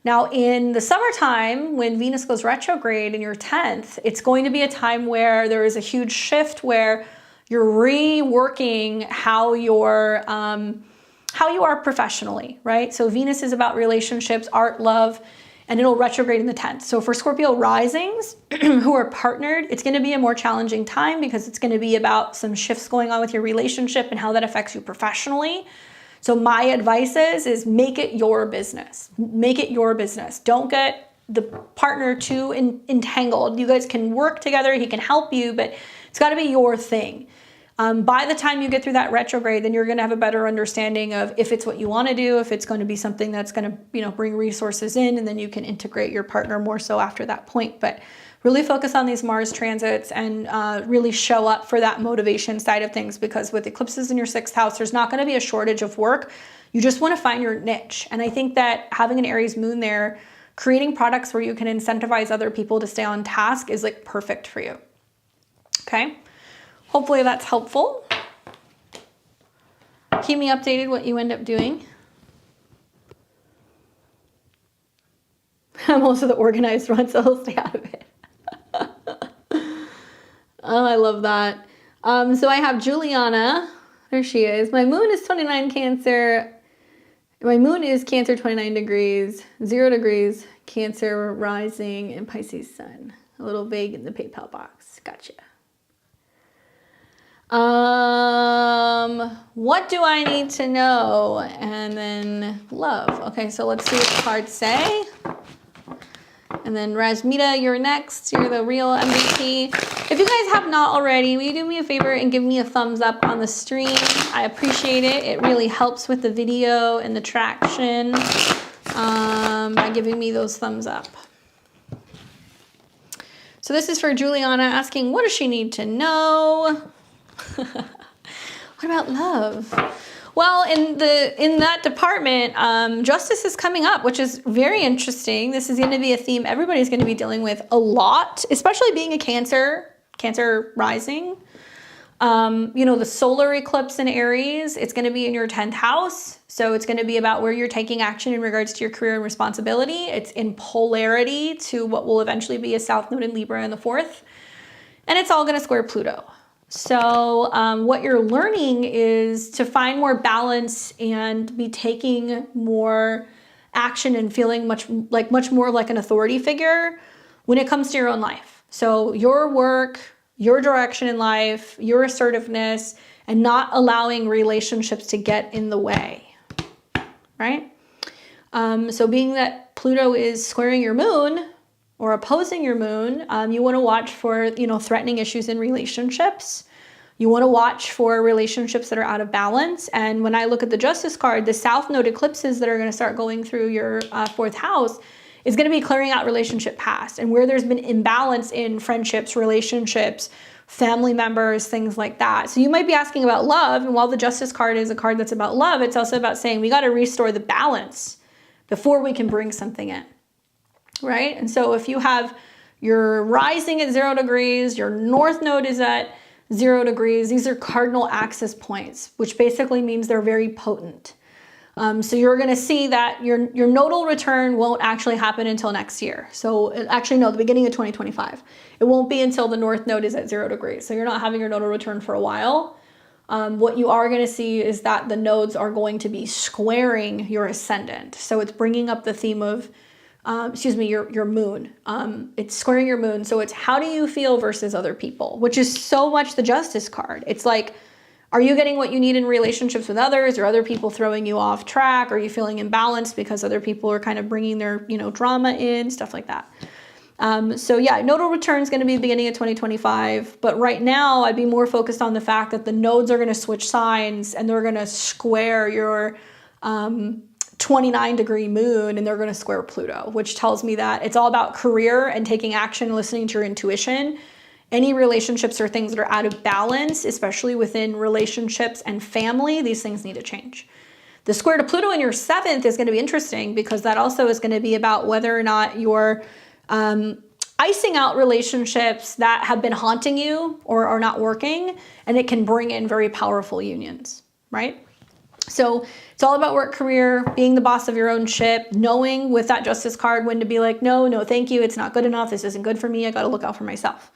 Now, in the summertime, when Venus goes retrograde in your 10th, it's going to be a time where there is a huge shift where you're reworking how you are professionally, right? So Venus is about relationships, art, love, and it'll retrograde in the 10th. So for Scorpio risings who are partnered, it's going to be a more challenging time because it's going to be about some shifts going on with your relationship and how that affects you professionally. So my advice is make it your business. Make it your business. Don't get the partner too entangled. You guys can work together. He can help you, but it's got to be your thing. By the time you get through that retrograde, then you're going to have a better understanding of if it's what you want to do, if it's going to be something that's going to, you know, bring resources in, and then you can integrate your partner more so after that point. But really focus on these Mars transits and really show up for that motivation side of things, because with eclipses in your 6th house, there's not going to be a shortage of work. You just want to find your niche. And I think that having an Aries moon there, creating products where you can incentivize other people to stay on task is like perfect for you. Okay. Hopefully that's helpful. Keep me updated what you end up doing. I'm also the organized one, so I'll stay out of it. Oh, I love that. So I have Juliana. There she is. My moon is 29 Cancer. My moon is Cancer 29 degrees, 0 degrees, Cancer rising, and Pisces sun. A little vague in the PayPal box. Gotcha. What do I need to know? And then love. Okay, so let's see what the cards say. And then Rasmita, you're next. You're the real MVP. If you guys have not already, will you do me a favor and give me a thumbs up on the stream? I appreciate it. It really helps with the video and the traction by giving me those thumbs up. So this is for Juliana asking, what does she need to know? What about love? Well, in that department, justice is coming up, which is very interesting. This is going to be a theme everybody's going to be dealing with a lot, especially being a Cancer rising. You know, the solar eclipse in Aries, it's going to be in your 10th house. So it's going to be about where you're taking action in regards to your career and responsibility. It's in polarity to what will eventually be a South Node in Libra in the 4th. And it's all going to square Pluto. So what you're learning is to find more balance and be taking more action and feeling much more like an authority figure when it comes to your own life. So your work, your direction in life, your assertiveness, and not allowing relationships to get in the way, right? So being that Pluto is squaring your moon or opposing your moon, you want to watch for, you know, threatening issues in relationships. You want to watch for relationships that are out of balance. And when I look at the Justice card, the South Node eclipses that are going to start going through your 4th house is going to be clearing out relationship past and where there's been imbalance in friendships, relationships, family members, things like that. So you might be asking about love. And while the Justice card is a card that's about love, it's also about saying we got to restore the balance before we can bring something in. Right? And so if you have your rising at 0 degrees, your North Node is at 0 degrees, these are cardinal axis points, which basically means they're very potent. So you're going to see that your nodal return won't actually happen until next year. So actually, no, the beginning of 2025. It won't be until the North Node is at 0 degrees. So you're not having your nodal return for a while. What you are going to see is that the nodes are going to be squaring your ascendant. So it's bringing up the theme of your moon. It's squaring your moon. So it's how do you feel versus other people, which is so much the Justice card. It's like, are you getting what you need in relationships with others? Or other people throwing you off track? Are you feeling imbalanced because other people are kind of bringing their, you know, drama in, stuff like that. So yeah, nodal return is going to be the beginning of 2025. But right now I'd be more focused on the fact that the nodes are going to switch signs and they're going to square your, 29 degree moon, and they're going to square Pluto, which tells me that it's all about career and taking action, listening to your intuition. Any relationships or things that are out of balance, especially within relationships and family, these things need to change. The square to Pluto in your 7th is going to be interesting because that also is going to be about whether or not you're icing out relationships that have been haunting you or are not working, and it can bring in very powerful unions, right? So it's all about work, career, being the boss of your own ship, knowing with that Justice card when to be like, no, thank you. It's not good enough. This isn't good for me. I got to look out for myself.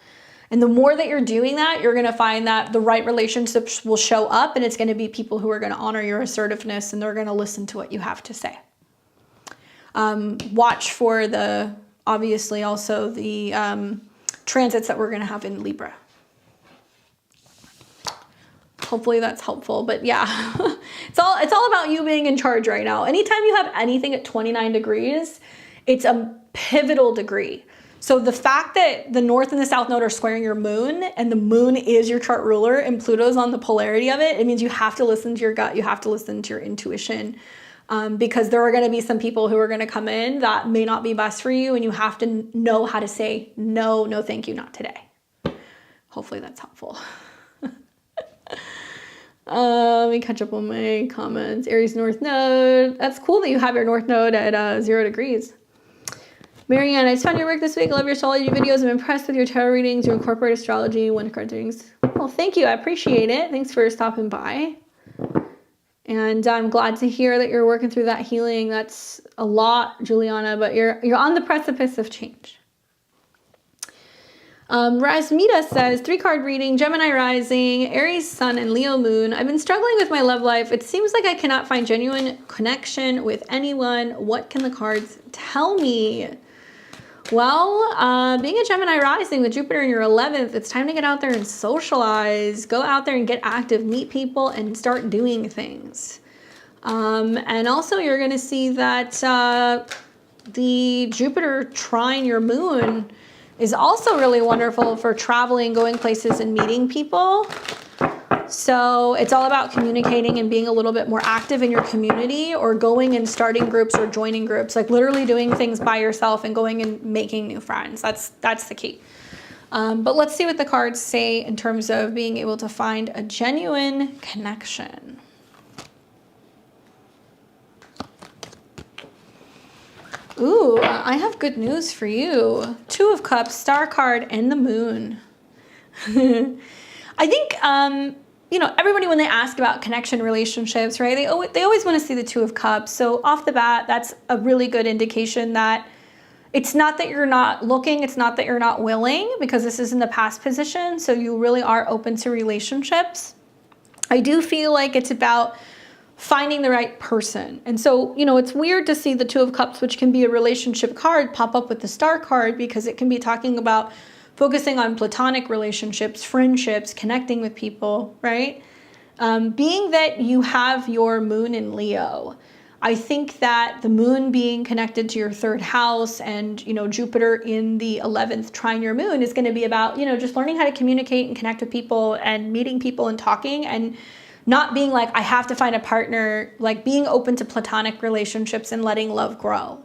And the more that you're doing that, you're going to find that the right relationships will show up, and it's going to be people who are going to honor your assertiveness, and they're going to listen to what you have to say. Watch for obviously also the transits that we're going to have in Libra. Hopefully that's helpful, but yeah, it's all about you being in charge right now. Anytime you have anything at 29 degrees, it's a pivotal degree. So the fact that the North and the South Node are squaring your moon, and the moon is your chart ruler, and Pluto's on the polarity of it, it means you have to listen to your gut, you have to listen to your intuition, because there are going to be some people who are going to come in that may not be best for you, and you have to know how to say, no, thank you, not today. Hopefully that's helpful. Let me catch up on my comments. Aries North Node. That's cool that you have your North Node at 0 degrees. Marianne, I just found your work this week. I love your astrology videos. I'm impressed with your tarot readings. You incorporate astrology, one card readings. Well, thank you. I appreciate it. Thanks for stopping by. And I'm glad to hear that you're working through that healing. That's a lot, Juliana, but you're on the precipice of change. Rasmita says, 3-card reading, Gemini rising, Aries sun, and Leo moon. I've been struggling with my love life. It seems like I cannot find genuine connection with anyone. What can the cards tell me? Well, being a Gemini rising with Jupiter in your 11th, it's time to get out there and socialize. Go out there and get active, meet people, and start doing things. And also you're going to see that the Jupiter trine your moon is also really wonderful for traveling, going places, and meeting people. So it's all about communicating and being a little bit more active in your community, or going and starting groups or joining groups, like literally doing things by yourself and going and making new friends. That's the key. But let's see what the cards say in terms of being able to find a genuine connection. Ooh, I have good news for you. 2 of Cups, Star card, and the Moon. I think, everybody, when they ask about connection relationships, right, they always want to see the 2 of Cups. So off the bat, that's a really good indication that it's not that you're not looking, it's not that you're not willing, because this is in the past position. So you really are open to relationships. I do feel like it's about finding the right person. And so, it's weird to see the 2 of Cups, which can be a relationship card, pop up with the Star card, because it can be talking about focusing on platonic relationships, friendships, connecting with people, right? Being that you have your moon in Leo, I think that the moon being connected to your 3rd house and, Jupiter in the 11th trine your moon is going to be about, just learning how to communicate and connect with people and meeting people and talking, and not being like, I have to find a partner, like being open to platonic relationships and letting love grow.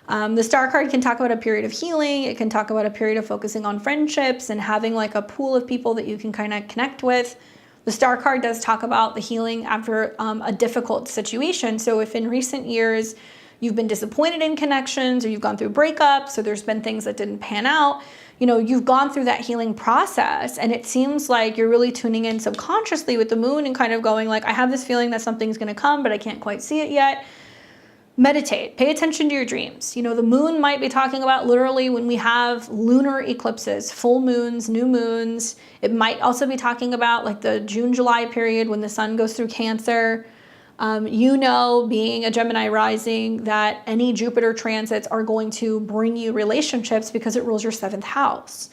The Star card can talk about a period of healing. It can talk about a period of focusing on friendships and having like a pool of people that you can kind of connect with. The Star card does talk about the healing after a difficult situation. So if in recent years you've been disappointed in connections, or you've gone through breakups, or there's been things that didn't pan out, you've gone through that healing process, and it seems like you're really tuning in subconsciously with the moon and kind of going like, I have this feeling that something's going to come, but I can't quite see it yet. Meditate, pay attention to your dreams. The moon might be talking about literally when we have lunar eclipses, full moons, new moons. It might also be talking about like the June, July period when the sun goes through Cancer. Being a Gemini rising, that any Jupiter transits are going to bring you relationships because it rules your 7th house.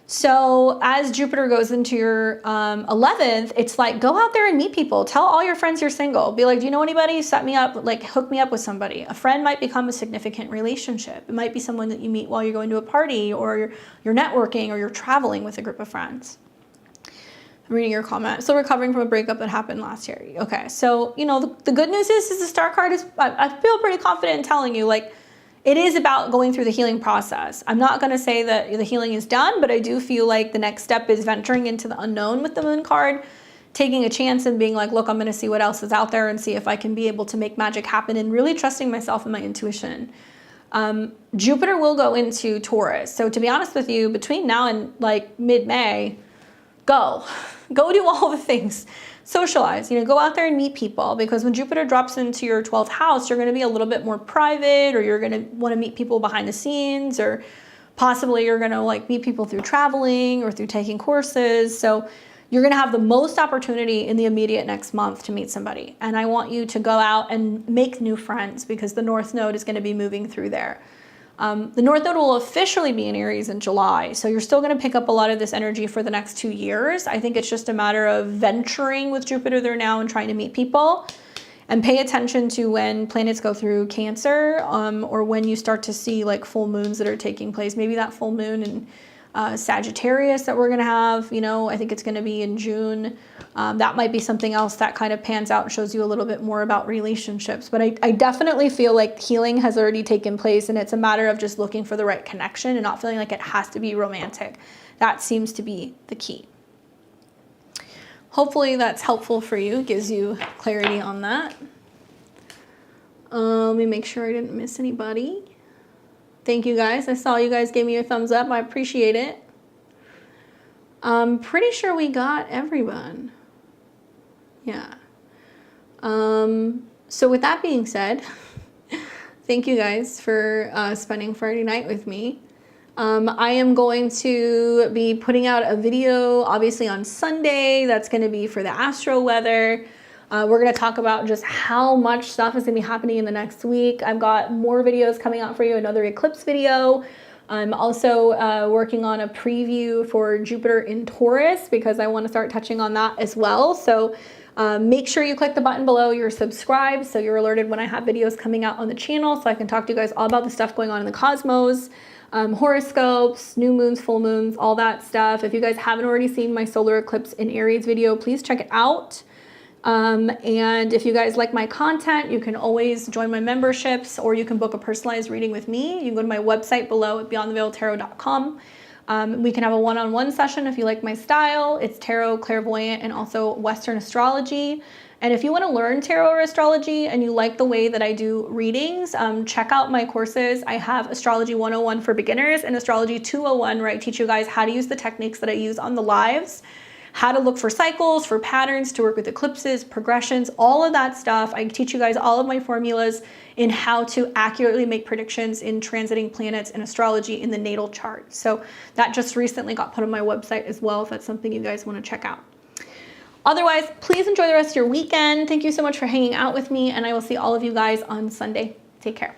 So as Jupiter goes into your 11th, it's like, go out there and meet people. Tell all your friends you're single. Be like, do you know anybody? Set me up, like hook me up with somebody. A friend might become a significant relationship. It might be someone that you meet while you're going to a party, or you're networking, or you're traveling with a group of friends. I'm reading your comment. Still recovering from a breakup that happened last year. Okay, so, the good news is the Star card is, I feel pretty confident in telling you, like, it is about going through the healing process. I'm not going to say that the healing is done, but I do feel like the next step is venturing into the unknown with the Moon card, taking a chance and being like, look, I'm going to see what else is out there and see if I can be able to make magic happen, and really trusting myself and my intuition. Jupiter will go into Taurus. So to be honest with you, between now and like mid-May, go do all the things. Socialize, you know, go out there and meet people, because when Jupiter drops into your 12th house, you're going to be a little bit more private, or you're going to want to meet people behind the scenes, or possibly you're going to like meet people through traveling or through taking courses. So you're going to have the most opportunity in the immediate next month to meet somebody. And I want you to go out and make new friends, because the North Node is going to be moving through there. The North Node will officially be in Aries in July, so you're still going to pick up a lot of this energy for the next 2 years. I think it's just a matter of venturing with Jupiter there now and trying to meet people, and pay attention to when planets go through Cancer, or when you start to see like full moons that are taking place. Maybe that full moon in Sagittarius that we're going to have, you know, I think it's going to be in June. That might be something else that kind of pans out and shows you a little bit more about relationships. But I definitely feel like healing has already taken place, and it's a matter of just looking for the right connection and not feeling like it has to be romantic. That seems to be the key. Hopefully that's helpful for you, gives you clarity on that. Let me make sure I didn't miss anybody. Thank you guys. I saw you guys gave me a thumbs up. I appreciate it. I'm pretty sure we got everyone. Yeah. So with that being said, thank you guys for spending Friday night with me. I am going to be putting out a video, obviously on Sunday. That's going to be for the astro weather. We're going to talk about just how much stuff is going to be happening in the next week. I've got more videos coming out for you, another eclipse video. I'm also working on a preview for Jupiter in Taurus, because I want to start touching on that as well. So make sure you click the button below, you're subscribed, so you're alerted when I have videos coming out on the channel, so I can talk to you guys all about the stuff going on in the cosmos, horoscopes, new moons, full moons, all that stuff. If you guys haven't already seen my solar eclipse in Aries video, please check it out. And if you guys like my content, you can always join my memberships, or you can book a personalized reading with me. You can go to my website below at beyondtheveiltarot.com. We can have a one-on-one session if you like my style. It's tarot, clairvoyant, and also Western astrology. And if you want to learn tarot or astrology and you like the way that I do readings, check out my courses. I have Astrology 101 for beginners and Astrology 201, where I teach you guys how to use the techniques that I use on the lives, how to look for cycles, for patterns, to work with eclipses, progressions, all of that stuff. I teach you guys all of my formulas in how to accurately make predictions in transiting planets and astrology in the natal chart. So that just recently got put on my website as well, if that's something you guys want to check out. Otherwise, please enjoy the rest of your weekend. Thank you so much for hanging out with me, and I will see all of you guys on Sunday. Take care.